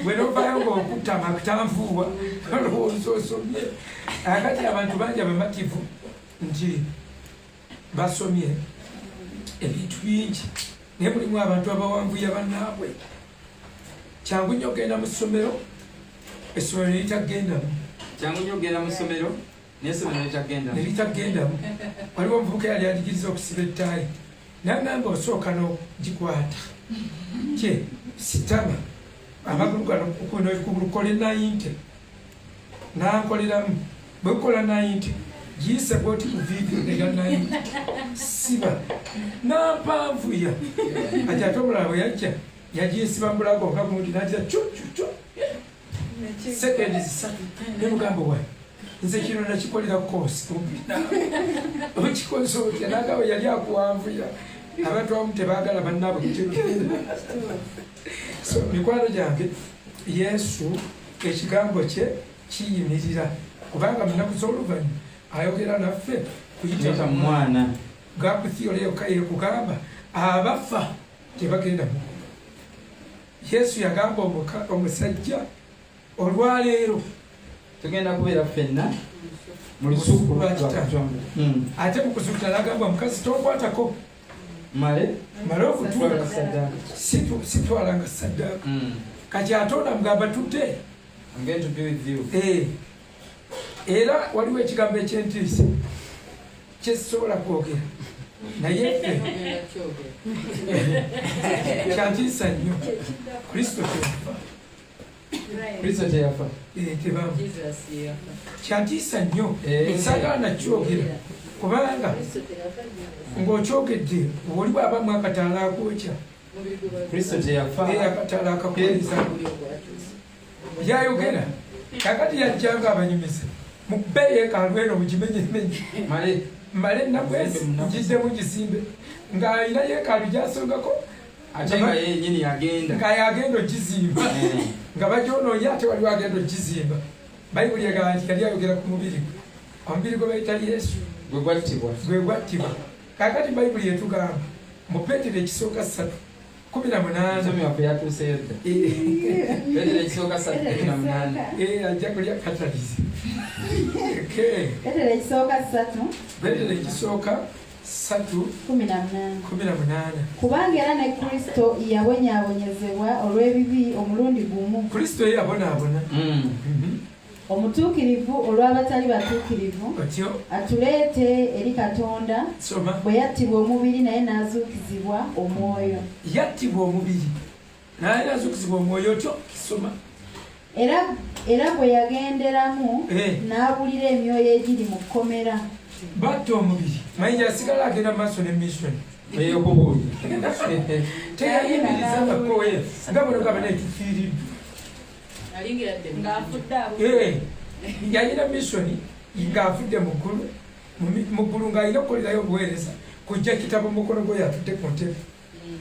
Bwe novayo ng'okutama kutanvuwa olowooza osomye. Akati abantu bangi abamativu nti basomye ebintu bingi naye mulimu abantu abawanvuya bannaabwe. Kyangu nnyo ogenda mu ssomero, essomero ne litagendamu. Kyangu nnyo ogenda mu ssomero n'essomero ne litagendamu. Waliwo omuvubuka yali aligiriza okusiba ettaayi n'agamba osooka n'ogikwata kye sitama amagulu gano kukole 90 n'ankoleramu. Bwe kukola 90 giyise bwoti ku vidiyo nega 90 siba n'ampanvuya ati ate omulala bwe yajja yagiyisiba mu bulago nga gundi n'ajja cucucu sekendi 3 ne mugamba wayi nze kino nakikolera koosi okikoze otya n'agamba yali akuwanvuya. Abantu abamu tebaagala bannaabwe so mikwano gyange Yesu ekigambo kye kiyimirira kubanga mu nnaku z'oluvannyuma ayogera naffe kuyita mu mwana gakuthiyoleyoka kugamba abafa tebagenda mu Yesu yagamba omusajja olwaleero tugenda kubeera ffenna mu lusuku lwa Kitange. Ate mu kuzuukuta n'agamba omukazi tokwatako male okutuuka sitwalanga saddaaka. Kati ate onamugamba tudde era waliwo ekigambo ekyentiisa kyesisobola kwogera naye kyantiisa nnyo. Kristo teyafa tebamu kyantiisa nnyo nsagala nakyogera kubanga ng'okyogedde oli bw'abamu akataala akookya. Kristo teyafa akataala akakoleza byayogera kakati yajjanga abanyumiza mukube yeekaalu eno mugimenyemenye male nabwezi mugiddemu gizimbe ng'alina yeekaalu gyasongako ate nga yenyini yagenda ogizimba nga bagyonoonye ate waliwo agenda ogizimba. Bayibuli egamba nti yali ayogera ku mubiri gwe, omubiri gwe bayita Yesu gwe gwattibwa. Kakati Bayibuli etugamba mu Peetero ekisooka 3:18 ajja kulya katalizi. Peetero ekisooka 3:18 kubanga era ne Kristo yabonyaabonyezebwa olw'ebibi omulundi gumu. Kristo yabonaabona omutuukirivu olw'abatali batuukirivu atuleete eri Katonda bwe yattibwa omubiri naye n'azuukizibwa omwoyo. Yattibwa omubiri naye n'azuukizibwa omwoyo otyo kisoma. Era bwe yagenderamu n'abulira emyoyo egiri mu kkomera. Batta omubiri manyi asigala agenda maaso ne mission eyokubuulya teyayimiriza bakooye nga bano gaba netufiiriddwa yalina mission ng'afudde mu ggulu ng'alina okukolerayo obuweereza kujja kitabo mukono gwe yatudde ku ntebe.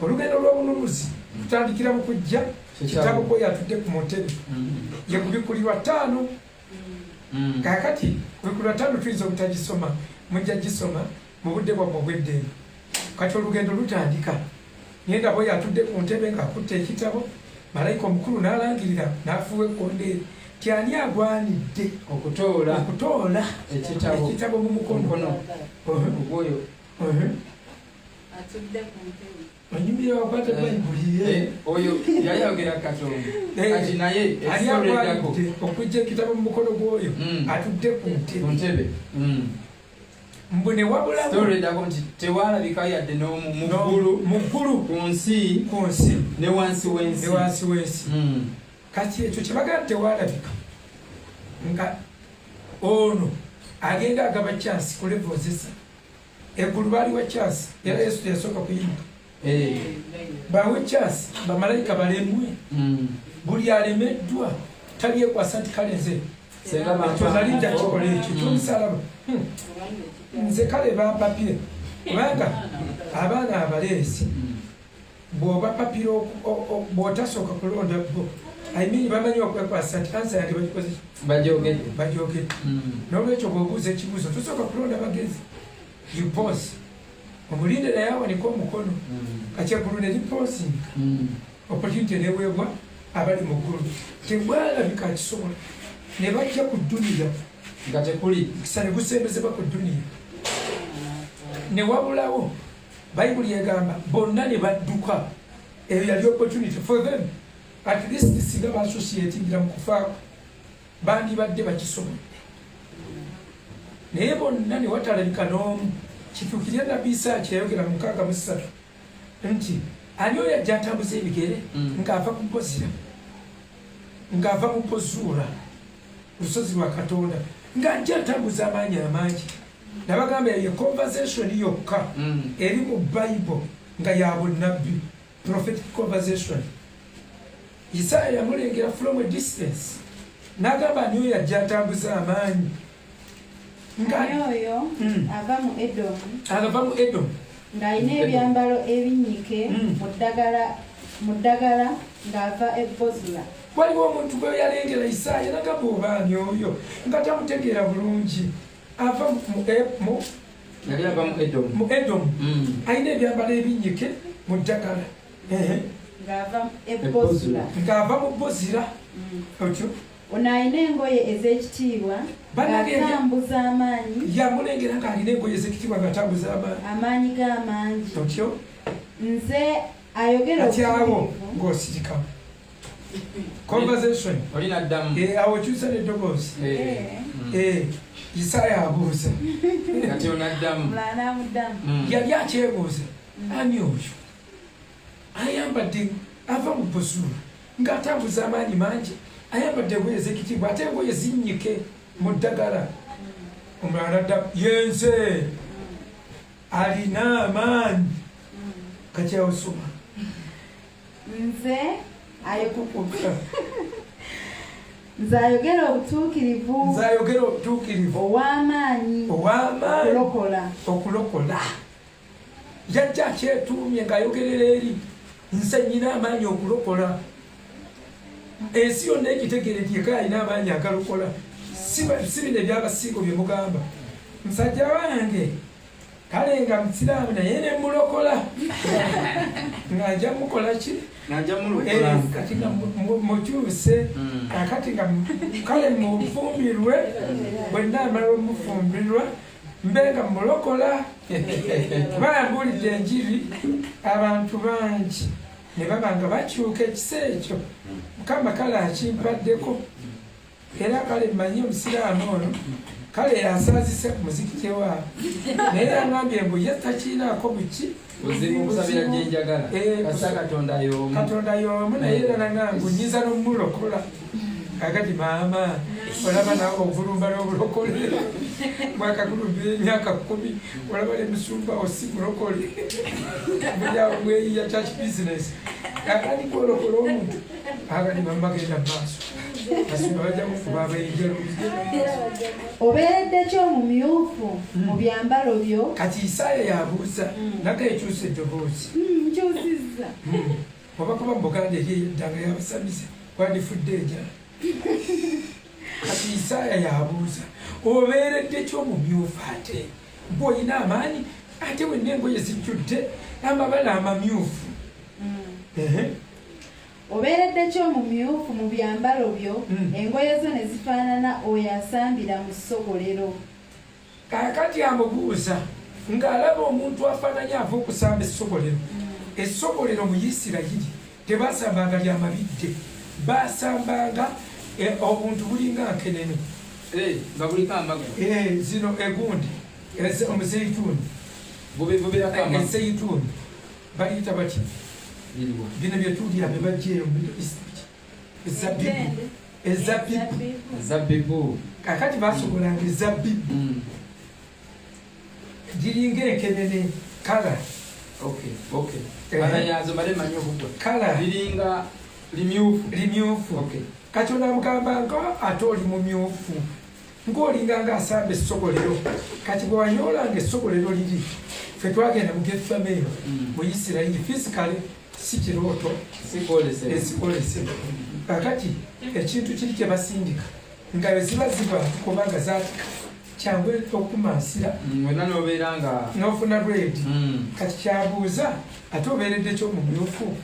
Olugendo lw'obununuzi tutandikira mu kujja kitabo gwe yatudde ku ntebe ye kubikulirwa 5. Kakati kubikulirwa 5 tuyinza obutagisoma mujja gisoma mu budde bwammwe obw'eddeeru. Kati olugendo lutandika naye nga bwe yatudde ku ntebe ng'akutte ekitabo malayika omukulu n'alangirira n'afuuwa ekkondeeri ti ani agwanidde okutoola ekitabo mu mukono ogwoyo onyumire wakwata Bayibuli oyo yali ayogera Katonda kati naye ali agwanidde okujja ekitabo mu mukono gw'oyo atudde ku ntebe. Mbone wabula storydago nti tewalabika yadde muggulu ku nsi ne wansi w'ensi. Kati ekyo kye bagamba tewalabika nga ono agenda agaba chance ku levels esa eggulu baaliwa chance era Yesu yasooka kuyimba bawe chance bamalayika balemwe buli alemeddwa talyekwasa nti kale nze tonalinda kikola ekyo kyomusalaba nze kale bapapire kubanga abaana abaleesi bw'oba papire bw'otasooka kulonda bo aimini bamanyi okwekwasa nti ansa yange bagikoze bajogedde n'olwekyo bw'obuuza ekibuuzo tosooka kulonda bagezi you pause omulinde naye awanika omukono kakyegulu ne liposinga opportunity neweebwa abali mu ggulu tebwalabika kisobola ne bajja ku dduniya nga tekuli kisa ne gusembezebwa ku dduniya ne wabulawo bayibuli egamba bonna ne badduka eyo yali opportunity for them at least singa baasosietingira mu kufaako bandibadde bakisobodde naye bonna ne watalabika n'omu kituukirya nabbi Isaaya kyeyayogera mu 63 nti ani oyo ajja atambuza ebigere ng'ava ku Bozira ng'ava mu Bozuula lusozi lwa Katonda ng'ajja atambuza amaanyi amangi nabagamba ye conversation yokka eri mu Bible nga ya bunnabbi prophetic conversation Isaaya yamulengera from a distance n'agamba ani oyo ajja atambuza amaanyi oyo ava mu Edomu ng'alina ebyambalo ebinyike mu ddagala ng'ava e Bozula. Waliwo omuntu gwe yalengera Isaaya n'agamba obaani oyo nga tamutegeera bulungi ava mu Edomu alina ebyambalo ebinyike mu ddagala ng'ava mu Bozira otyo ono alina engoye ez'ekitiibwa ng'atambuza amaanyi yamulengera ng'alina engoye ez'ekitiibwa ng'atambuza amaanyi g'amangi otyo nze ayogera atyawo ng'osirikamu conversation awo kyusa n'eddoboozi Isaaya abuuza yali akyebuuza ani oyo ayambadde ava mu Bozuula ng'atambuza amaanyi mangi ayambadde engoye ez'ekitiibwa ate engoye zinnyike mu ddagala omulala nadda yenze alina amaanyi kakyawusoma nze ayogera obutuukirivu ow'amaanyi okulokola yajja akyetuumye ng'ayogerera eri nze nnyina amaanyi okulokola ensi yonna ekitegeere yeka alina amaanyi agalokola si bino ebyabasiigo bye mugamba musajja wange kale nga musiraamu naye ne mulokola ng'ajja mukola ki kati nga mukyuse akati nga kale mufumbirwe bwenna amala omufumbirwa mbe nga mulokola bayambulidde enjiri abantu bangi ne baba nga bakyuka ekisa ekyo Mukama kale akimpaddeko era kale mmanyi omusiraamu ono kale yasaazise ku muzikiti waabwe naye yangambye mbu ye takiinaako buki Katonda y'omu naye era nangamba nyiza n'omulokola agati maama olaba nawe ovulumba n'obulokole mwakakulumbira emyaka 10 olaba nemusumba osi mulokole mulyawo mweyiya church business akati kwolokola omuntu agati bamagenda maaso kasumba bajja kufuba abenjalo obeeredde ki omumyufu mu byambalo byo kati Isaaya yabuuza naga ekyusa eddoboozi nkyusizza oba kuba mu Buganda eri eddanga yabasamize wandifudde enjala kati Isaaya yabuuza obeeredde ki omumyufu ate bw'olina amaanyi ate wenna engoye zijjudde amabala amamyufu obeeredde ki omumyufu mu byambalo byo engoye zo ne zifaanana oyo asambira mu ssogolero kakati amubuuza ng'alaba omuntu afaananye ava okusamba essogolero essogolero mu Isirayiri tebasambanga lya mabidde basambanga obuntu bulinga nkenene nga buliko amagu zino egundi omuzeituni ezeituni baliyita bati bino byetulya bebajjeeyo ezabbibu ezabbibu kakati basobolanga ezabbibu giringa enkenene kala kala yazo male manyo kubwa kala biringa limyufu kati onamugambanga ate oli mumyufu ng'olinganga asamba essogolero kati bwe wanyoolanga essogolero liri ffe twagenda mu Gethameni mu Isirayiri fisikale si kirooto esikolesebwa kakati ekintu kiri kye basindika nga bwe ziba kubanga zaatika kyangu okumansira wena nobeera nga n'ofuna rwedi kati kyabuuza ate obeeredde kyomumyufu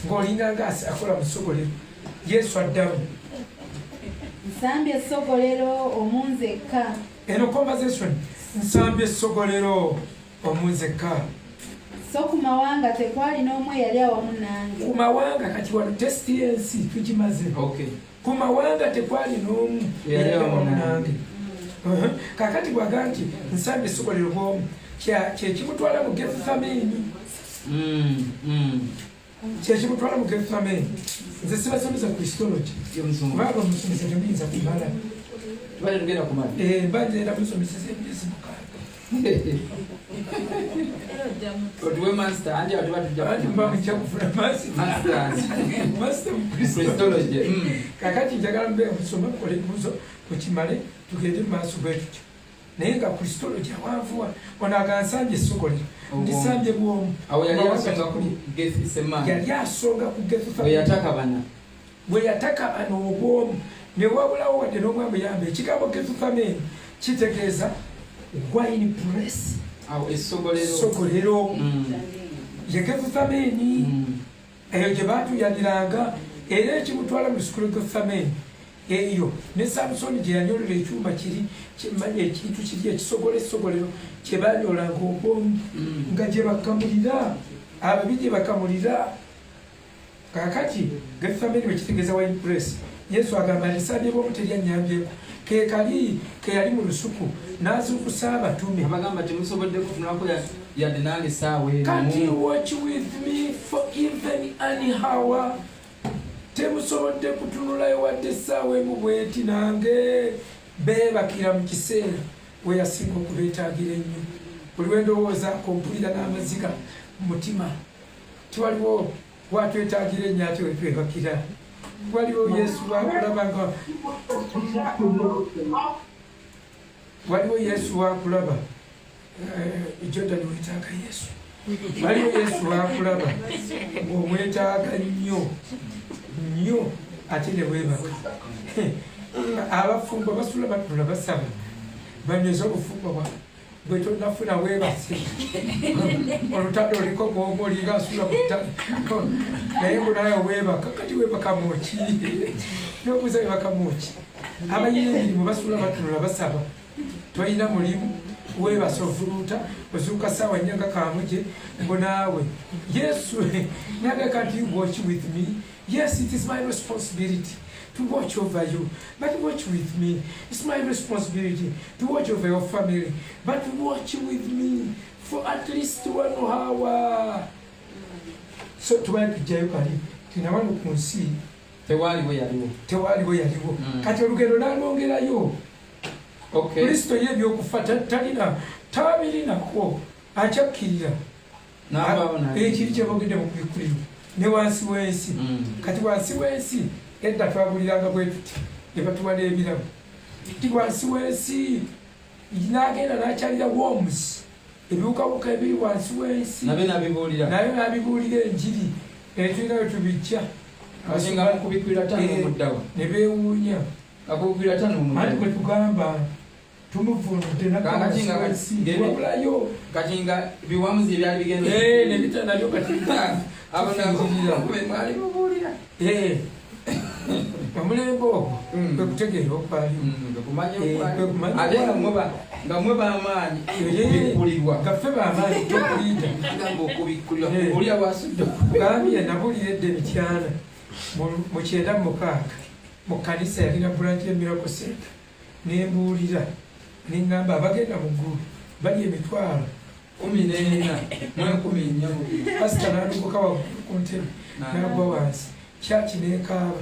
ng'olinganga akola mu ssogolero Yesu addamu nsambye essogolero omunzekka eno conversation nsambye essogolero omunzekka so ku mawanga tekwali n'omu eyali awamu nange ku mawanga kati wano testi yensi tugimaze ku mawanga tekwali n'omu eyali awamu nange kakati bwaga nti nsambye essogolero bwomu kyekimutwala mu Gethameni kyekimutwala mu Gethameni nze sibasomesa Christology kubanga omusomesa temuyinza kumala mbagenda musomeseza emyezi mukaaga mbamukyakufuna master mu Christology kakati njagala mbe musoma kole ebibuuzo mukimale tugende mumaaso bwetutyo naye nga Christology awanvuwa ono agansambye essogolero ndisambye bwomu yali asonga ku Gethameni bwe yataka bano obwomu ne wabulawo wadde n'omwami yambe ekigambo Gethameni kitegeeza wine press essogolero ye Gethameni eyo gye baatuyaniranga era ekimutwala mu lusukulu Gethameni eyo ne Samusoni gye yanyolera ekyuma kiri kimanya ekintu kiri ekisogola essogolero kye banyolanga obwomu nga gye bakamulira ababi gye bakamulira kakati Gethameni bwe kitegeeza wine press Yesu agamba lisabye bwomu teryannyambyeko ke yali mu lusuku n'azuukusa abatume abagamba temusobodde kufunako yadde nange essaawa Can't you watch with me for even an hour? Temusobodde kutunulayo wadde essaawa emu bweti nange beebakira mu kiseera we yasinga okubeetaagira ennyo buli wendowoozaako mpulira n'amaziga mu mutima tiwaliwo watwetaagira ennyo ate wetwebakira waliwo Yesu wakulabanga waliwo Yesu wakulaba Jordan wetaaga Yesu waliwo Yesu wakulaba ng'omwetaaga nnyo ate ne weebaka abafumbo basula batula basaba banyweza obufumbo bwabwe bwe tonafuna weebase olutalo oliko gwomu olinga asula ku ttale naye ngunaye weebaka kati weebaka muki nobuuza weebaka muki abayina emirimu basula batunula basaba tolina mulimu weebase ofuluuta ozuuka ssaawa nnyanga kamuje mbu naawe Yesu nagaka nti watch with me. Yes, it is my responsibility to watch over you, but watch with me. It's my responsibility to watch over your family, but watch with me for at least 1 hour. So tubali tujayo kali tinawano ku nsi tewaliwo yaliwo kati olugendo nalwongerayo Kristo ye by'okufa talina tabirinako akyakkirira ekiri kyebogedde mu kubikuliro ne wansi w'ensi kati wansi w'ensi edda twabuliranga bwe tuti ne batuwa n'ebirabo ti wansi w'ensi n'agenda n'akyalira worms ebiwukabuka ebiri wansi w'ensi nayo n'abibuulira enjiri tulinayo tubijja ne beewuunya anti bwe tugamba tumuvunudde nakawabulayo katinga biwamuzi ebyali bigenda nebitanayo katingamubuulira omulembe ogwo kwe kutegeera okwaliwo nga mwe bamaanyi gaffe bamaanyi tokuliita wasudde gambye nabulira edda emityana mu 96 mu kanisa yalina bulanti ya Miracle Center nembuulira nengamba abagenda mu ggulu bali emitwalo 14 pasita n'aluguka waggulu ku ntebe n'agwa wansi kyaki nekaaba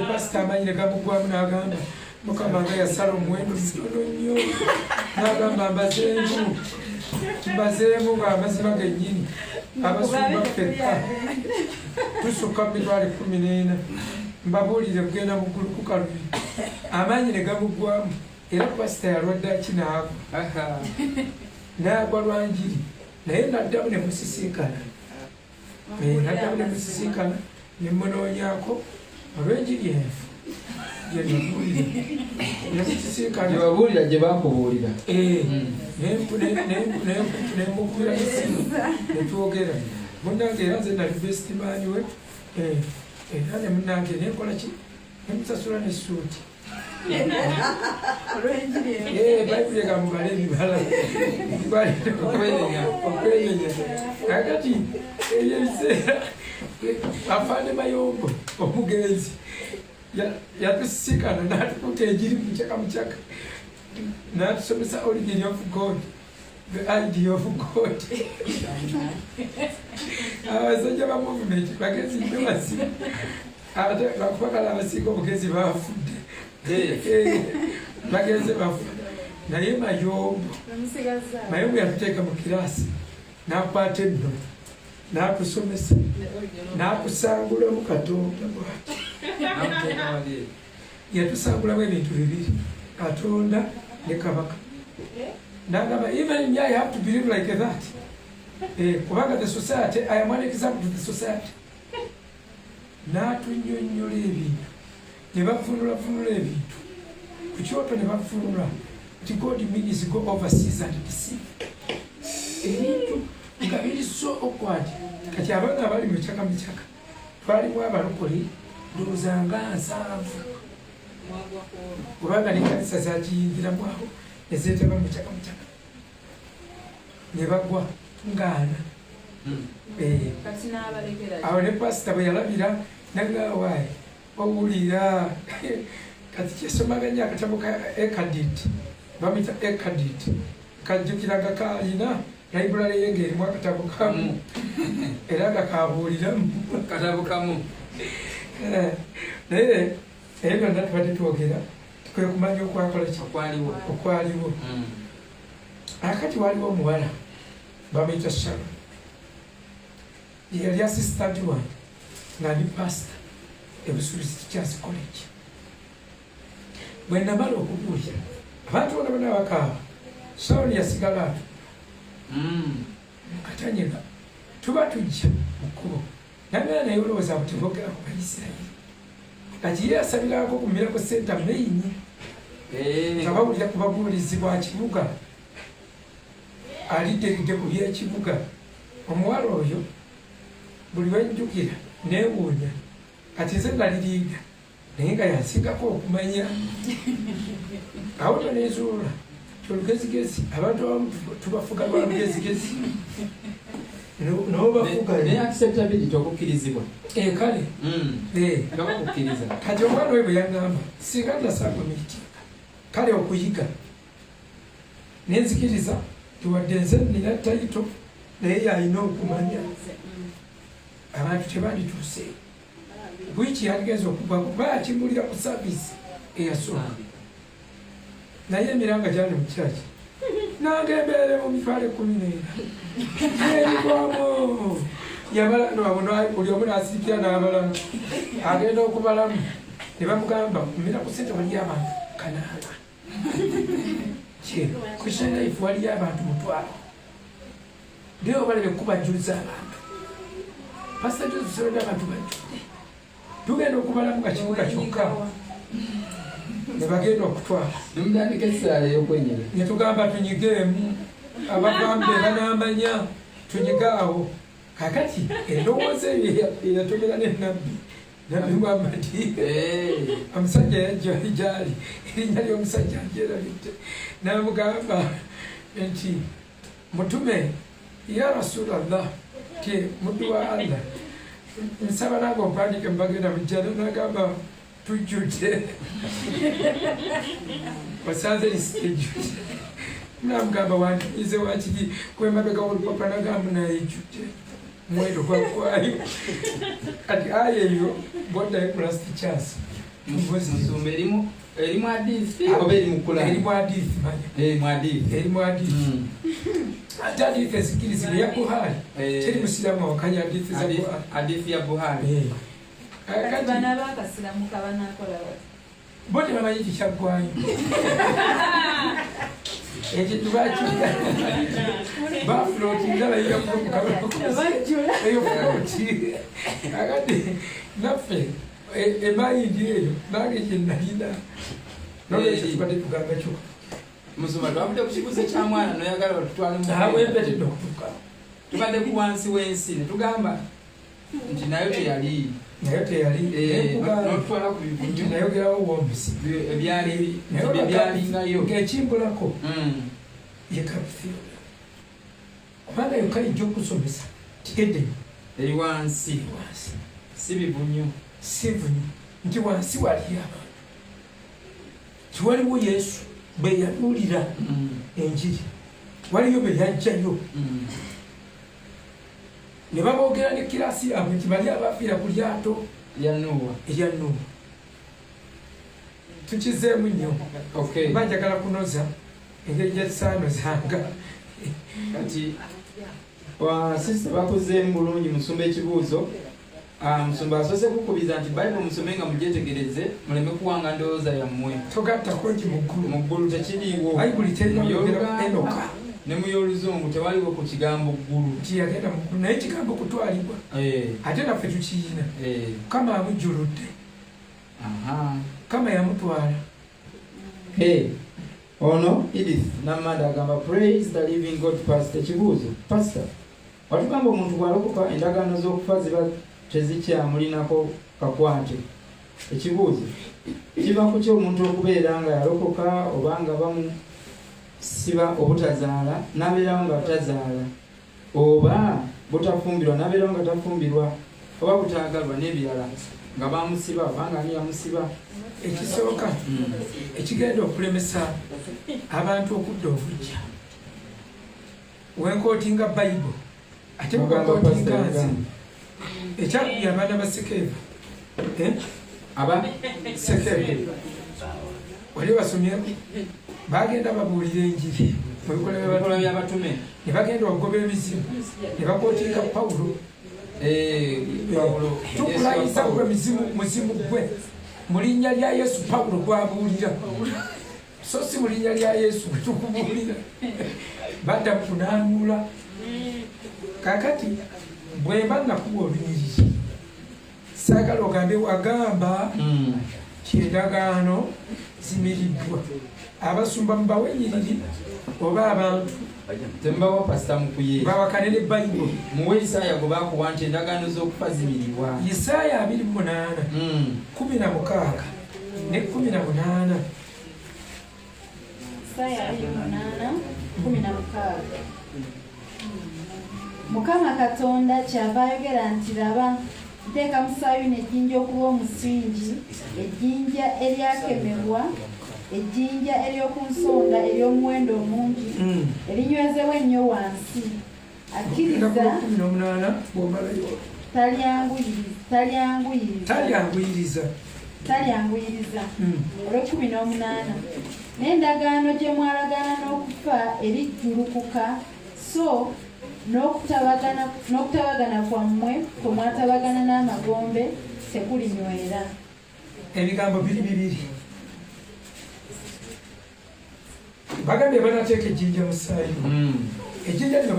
pasita amanyi ne gamugwamu n'agamba mukama nga yasala omuwendo mutono nnyo n'agamba mbazeemu ng'amazima gennyini abasumba ffekka tusukka mu mitwalo 14 mbabuulire kugenda mu ggulu ku kalubi amaanyi ne gamugwamu era pasita yalwadde akinaagwa n'agwa lwanjiri naye naddamu ne musisinkana ne munoonyaako olw'enjiri enfu gyebabuulira gye bakubuulira nemukubira esimu netwogera munange era nze nali bestimaani we era ne munange nenkola ki nemusasula nesuuti bayibuli egamubala ebibala okweyenya kakati ebyo ebiseera afaane mayombo omugenzi yatusikana natukuta enjiri mukyaka natusomesa origin of God, the idea of God. Abasajja ba movement bagezi basi ate bakubakala abasiga obugezi bafudde bageze bafu naye mayombo yatuteeka mu kirasi nakwata enno nakusomesa nakusangulamu Katonda bwati yatusangulamu ebintu bibiri, Katonda ne Kabaka. Nagamba even me I have to believe like that. Kubanga the society, I am one example to the society. Natunyonnyola ebintu ne bafunula ebintu ku kyoto ne bafunula nti God means go overseas and deceive ebintu nga biri so awkward. Kati abaana abali mu kyaka twalimu abalokole ndowooza nga 7 kubanga n'ekkanisa zakiyingiramu awo ne zeetaba mu kyaka ne bagwa nga 4. Awo ne pasita bwe yalabira nagawaayi owulira kati kyesomaganya akatabo ka Ekadit bamita Ekadit kajjukiraga kaalina library yenge erimu akatabo kamu era nga kabuuliramu katabo kamu naye byonna tubadde twogera tukwiye kumanya okwakola okwaliwo. Akati waliwo omuwala bamuyita Sharon yali assistant wange nga ndi pastor Ebusuulizi Teachers College. Bwe namala okubuulira abantu bona bonna bakaaba, Sharon yasigala ato mukatanyega tuba tujja mu kkubo nagala naye olowooza abo tebogera ku Bayisirayiri kati ye yasabirako ku Miracle Center main nga bawulira ku babuulizi bwa kibuga alidderidde ku byekibuga. Omuwala oyo buli wenjukira neewuunya kati nze naliriida naye nga yansingako okumanya awo nezuula olugezigezi abantu abamu tubafuga lwa lugezigezi naye acceptability okukkirizibwa kale nga bakukkiriza. Kati omwana we bwe yaŋŋamba singa nasanga miitinga kale okuyiga nenzikiriza tuwadde nze nina tayito naye yalina okumanya abantu tebandituuse bwiki yaligeza okugwa kuba akimulira ku saavisi eyasooka naye emiranga gyali mu kyaki nange embeere mu mitwalo 14 erigwamu buli omu nasirikira n'abalamu agenda okubalamu ne bamugamba mira ku sente waliyo abantu 8 Christian life waliyo abantu 12 leo balebe kubajuliza abantu pastor Joseph abantu bajjudde tugenda okubalamu nga kibuga kyokka ne bagenda okutwala nemutandika essaawa ey'okwenyera ne tugamba tunyigeemu abagambye banamanya tunyigaawo. Kakati endowooza eyo eyatomera n'ennabbi Muhammadi omusajja yajja gyali erinnya ly'omusajja njerabidde n'amugamba nti mutume ya Rasulallah ti muddu wa Allah nsaba nange ompandike mbagenda mujjana n'agamba tujjudde osanze ejjudde namugamba wandiize wakiri kwemabega olupapa nagamba nayejjudde mwendo gwakwayo kati ayeyo boddayo plastic chance musumba erimu hadithi oba eri mukula erimu hadithi erimu hadithi ate hadithi ezikirizibwa ya Buhari teri musiramu awakanya hadithi za Buhari hadithi ya Buhari bana bakasiramuka banakola bati bo tebamanyi kikyaggwayo ekyo tubakirya bafulootinga bayiga eyo fuloti akati naffe emayindi eyo nange kyenalina nolwekyo tubadde tugamba kyo musuma twabudde ku kibuzo kya mwana noyagala batutwale awempetedde okutuka tubadde ku wansi w'ensi ne tugamba nti nayo teyali notutwala ku bibunyu nayogerawo wombisi ebyalingayo ng'ekimbulako ye kapufiro kubanga yoka ijja okusomesa tikedde eri wansi si bibunyu si bunyu nti wansi waliyo abantu tiwaliwo Yesu bwe yabuulira enjiri waliyo bwe yajjayo ne baboogera ne kirasi yaabwe nti bali abafiira ku lyato erya Nuuwa tukizeemu nnyo ba njagala kunoza engeri gyetusaanozanga kati sisita bakuzeemu bulungi musumba ekibuuzo musumba asoose kukubiza nti Bible musome nga mugyetegereze muleme kuwanga ndowooza yammwe togattako nti mu ggulu tekiriiwo Bayibuli terina Enoka ne mu y'Oluzungu tewaliwo ku kigambo ggulu tiyagenda muggulu naye kigambo kutwalibwa ate naffe tukiyina Mukama amujjuludde Mukama yamutwala ono Edith Namanda agamba praise the living God pastor ekibuuzo pastor watugamba omuntu bw'alokoka endagaano z'okufa ziba tezikyamulinako kakwate ekibuuzo kiva ku kyo omuntu okubeera nga yalokoka oba nga bamusiba obutazaala n'abeerawo nga tazaala oba butafumbirwa n'abeerawo nga tafumbirwa oba butaagalwa n'ebirala nga bamusiba oba nga ani yamusiba ekisooka ekigenda okulemesa abantu okudda obujja wenkootinga Bayibuli ate bwekootinga nzi ekyakubye abaana ba Sekeevu Sekeevu wali basomyeko bagenda babuulira enjiri mu bikolwa by'abatume ne bagenda okugoba emizimu ne bakootinga Pawulo tukulayisa gwe muzimu gwe mu linnya lya Yesu Pawulo gwabuulira so si mu linnya lya Yesu gwe tukubuulira badda kunaanula kakati bwe mba nakuwa olunyiriri saagala ogambe wagamba kyendagaano zimiriddwa abasumba mubawe enyiriri oba abantu tembawa pasita mukuye bawakane ne Bayibuli muwe Isaaya gwe bakuwa nti endagaano z'okufa zimirirwa Isaaya 28 16 ne 18 Isaaya 28 16 Mukama Katonda kyava ayogera nti laba nteeka mu Sayuuni ejjinja okuba omusingi ejjinja eryakemebwa ejjinja ery'oku nsonda ery'omuwendo omungi erinywezebwa ennyo wansi akkiriza talyanguyiriza olw'18 n'endagaano gye mwalagaana n'okufa erijjulukuka so n'okutabagana kwammwe kwe mwatabagana n'amagombe tekulinywera. Ebigambo bibiri bagambye banateeka ejjinja mu Sayuuni ejjinja lino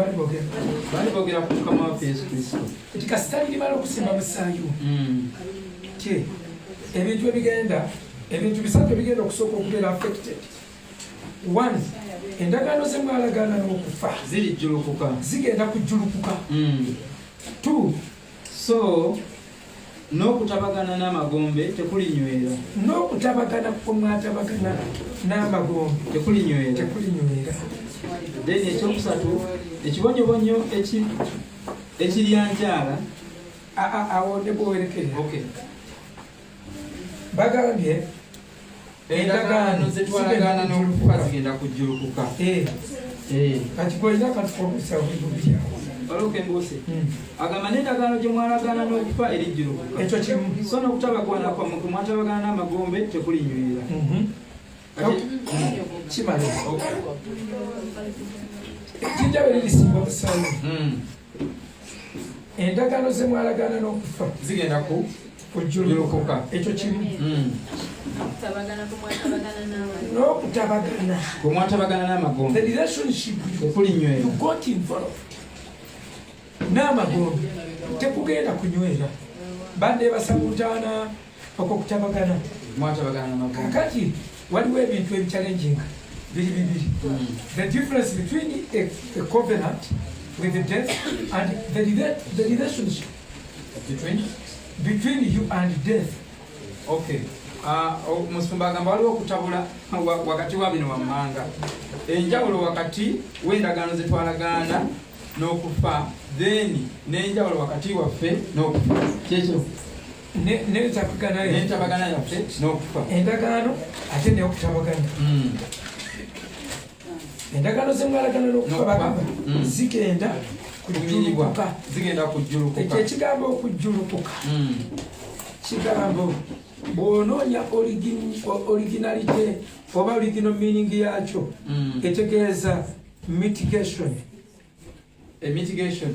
balibogera ku Mukama waffe Yesu Kristo nti kasita limala okusimba mu Sayuuni ebintu bisatu ebigenda okusooka okubeera affected. One, endagaano ze mwalagaana n'okufa zigenda kujjulukuka. Two, so n'okutabagana n'amagombe tekulinywera. N'okutabagana kwe mwatabagana n'amagombe tekulinywera. Then ekyokusatu ekibonyobonyo ekiryanjala awo ne bwewerekera. Okay. Bagambye endagaano zetwalagaana n'okufa zigenda kujjulukuka. Kati gwolina katukomesa buli bubyawo Waloke mbose. Agamba n'endagaano gye mwalagaana n'okufa erijjurukuka. Ekyo kimu. So n'okutabagwana kwa muntu mwatabagana n'amagombe tekulinywera. Kimala. Ejjinja bwe lirisimba obusawo. Endagaano ze mwalagaana n'okufa zigenda ku kujjulukuka. Ekyo kimu. N'okutabagana bwe mwatabagana n'amagombe the relationship tekulinywera. you got involved n'amagombe tekugenda kunywera. Badde basabutaana okukutabagana. Mwatabagana n'amagombe. Kakati waliwo ebintu ebichallenginga biri bibiri. The difference between a covenant with the death and the relationship between you and death. Okay. Musumba agamba waliwo okutabula wakati wa bino wammanga. Enjawulo wakati w'endagaano ze twalagaana n'okufa, then n'enjawulo wakati waffe n'okufa. Kyekyo n'entabagana yaffe n'okufa. Endagaano ate n'okutabagana. Endagaano ze mwalagaana n'okufa bagamba zigenda kujjulukuka. Zigenda kujjulukuka. Ekyo ekigambo okujjulukuka kigambo bw'onoonya originality oba original meaning yakyo etegeeza mitigation. Mitigation.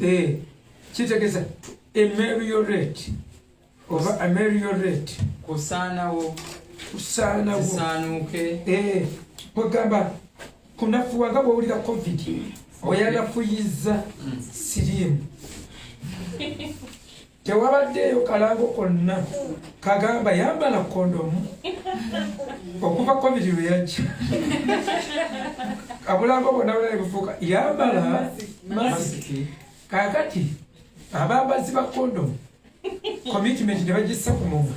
Kitegeeza ameliorate oba ameliorate kusaanawo kusaanuke. Kwegamba kunafuwa nga bw'owulira covid oyanafuyiza siriimu. Tewabaddeeyo kalango konna kagamba yambala kondomu okuva covid lwe yajja. Abulango bonna bulabe bufuuka yambala masiki. Kakati abambazi ba kondomu commitment ne bagissa ku mumwa.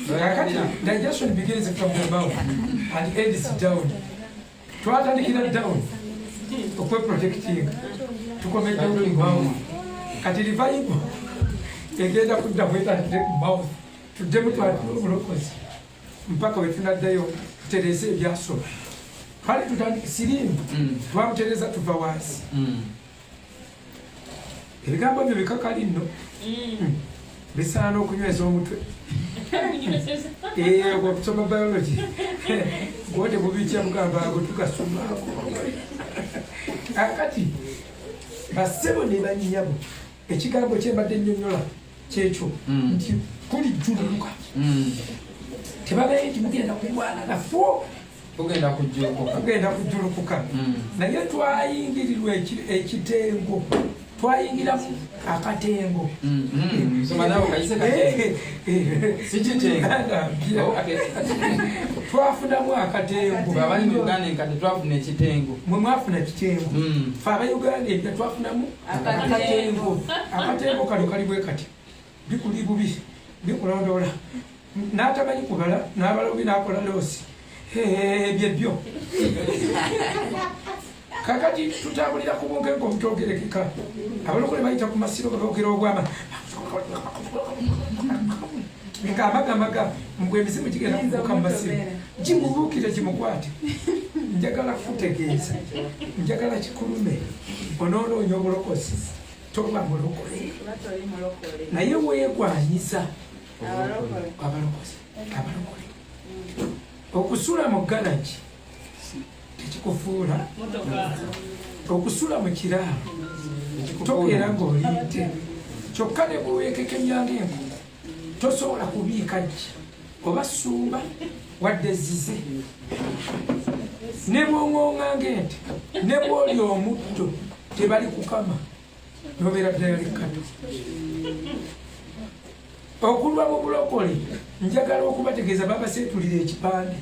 Kakati digestion begins from the mouth and ends down. Twatandikira down okweprotecting tukomedde ku mouth. Kati revival egenda kudda bwetandikire ku mouth tuddemu twatula obulokozi mpaka wetunaddayo tutereze ebyasoba. Kale tutandika siriimu twamutereza tuva wansi. Ebigambo byo bikakali nno bisaana okunyweza omutwe. Okusoma biology gwote bubitya mugamba ago tugasomako. Akati basebo ne bannyabo ekigambo kyembadde nnyonnyola kyekyo nti kulijjulukuka. Tebagaye nti mugenda kulwana nafo tugenda kujjulukuka. Naye twayingirirwa ekitengo, twayingiramu akatengo. Twafunamu akatengo. Abali mu Uganda enkadde twafuna ekitengo. Mwe mwafuna ekitengo. Fe Abayuganda ebyo twafunamu akatengo. Akatengo kano kali bwe kati bikuli bubi bikulondoola. N'atamanyi kubala n'abalobi n'akola loosi. Byebyo. Kakati tutambulira ku bunkenke obutoogerekeka. Abalokole bayita ku masiro boogera obwama. Ng'amagamaga mbwe emizimu gigenda kubuuka mu masiro. Gimubuukire gimukwate. Njagala kutegeeza. Njagala kikulume. Onoonoonya obulokozi. Toba mulokole. Naye weegwanyiza abalokole. Okusula mu galagi tekikufuula. Okusula mu kiraalo tobeera ng'olinte. Kyokka ne bweweekekemyanga enku tosobola kubiika ggi oba ssumba wadde zize. Ne bw'oŋoŋŋanga ente ne bw'oli omutto tebali kukama n'obeera ddala likkato. Okulwa mu bulokole njagala okubategeeza babaseetulira ekipande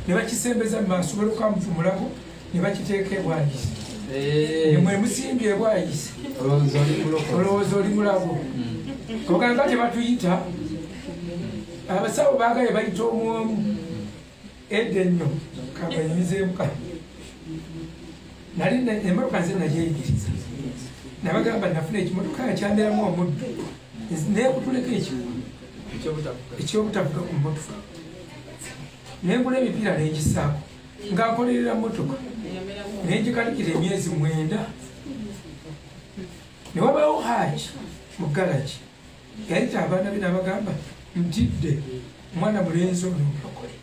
ne bakisembeza mu maaso welcome mulago ne bakiteeka ebwayise. Mwe musimbye ebwayise olowooza oli mulago. Oganga tebatuyita abasawo baagaye bayita omwomu edda enno kabayimizeemu kale. Nali emmotoka nze nagyeyigiriza nabagamba nafuna ekimotoka kyameramu omuddo neekutuleko ekyobutavuga ku mmotoka nengula emipiira nengisaako nga nkolerera mmotoka nengikalikira emyezi 9 ne wabawo Haji mu garagi yayita abaana be n'abagamba ntidde omwana mulenzi ono mulokole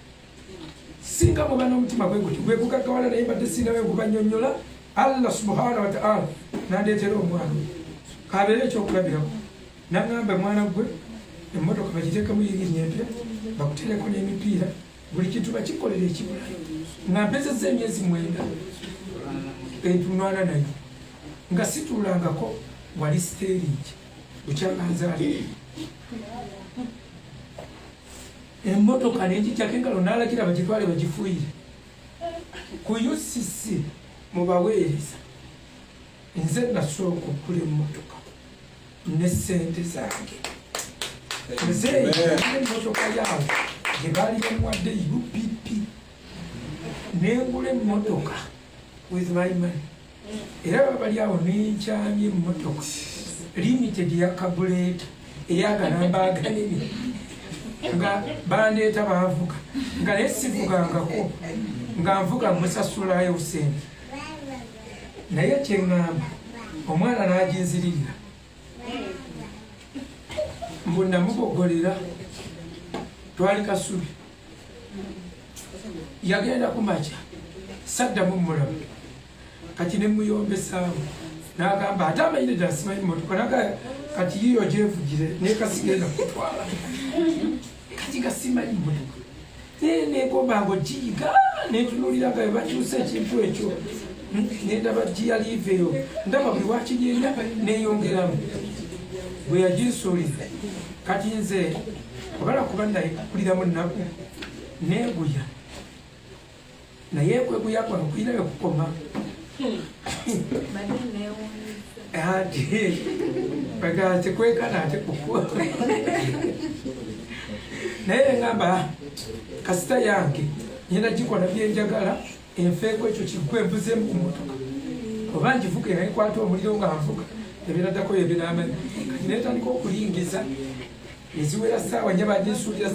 singa muba n'omutima gwe guti gwe gugagawala naye mbadde singa we gubanyonnyola Allah subhanahu wa ta'ala nandeetera omwana kabeere ekyokulabirako nagamba mwana gwe emmotoka bagiteekamu yirinnya empya bakuteereko n'emipiira buli kintu bakikolera ekibulayo nga mpezezza emyezi 9 entunwana nayo nga situulangako wali steeringi bukyaganzaali emmotoka nenjijjako engalo n'alagira bagitwale bagifuuyire ku UCC mubaweereza nze nasooka okula emmotoka ne ssente zange nze emmotoka yaabwe gye baali bamuwadde UPP nengula emmotoka with my money era babali awo nenkyamya emmotoka limited ya kabuleeta eyagalamba aganene nga bandeeta banvuga nga naye sivugangako nga nvuga musasulayo sente naye kyeŋŋamba omwana n'aginziririra mbu namubogolera twali Kasubi yagenda kumakya saddamu mulaba kati ne muyombesaamu n'agamba ate amanyire ddala simanyi mmotoka naga kati yiyo gyevugire nekasigenda kutwala kati nga simanyi mmotoka negombanga giyiga netunuuliranga we bakyusa ekintu ekyo nendaba giyaliiveeyo ndaba buli wakigenda neyongeramu bwe yaginsuuliza kati nze obala kuba nakuliramu nnaku neeguya naye kweguya kwano kuyinayo kukoma ate baga tekwekana ate kukua naye ngamba kasita yange nyina gikola byenjagala enfeeko ekyo kikwembuzeemu ku motoka oba ngivuge naye kwata omuliro nga nvuga ebiraddako ebyo binaamanyi kati neetandika okulingiza neziwera ssaawa nye baginsuulira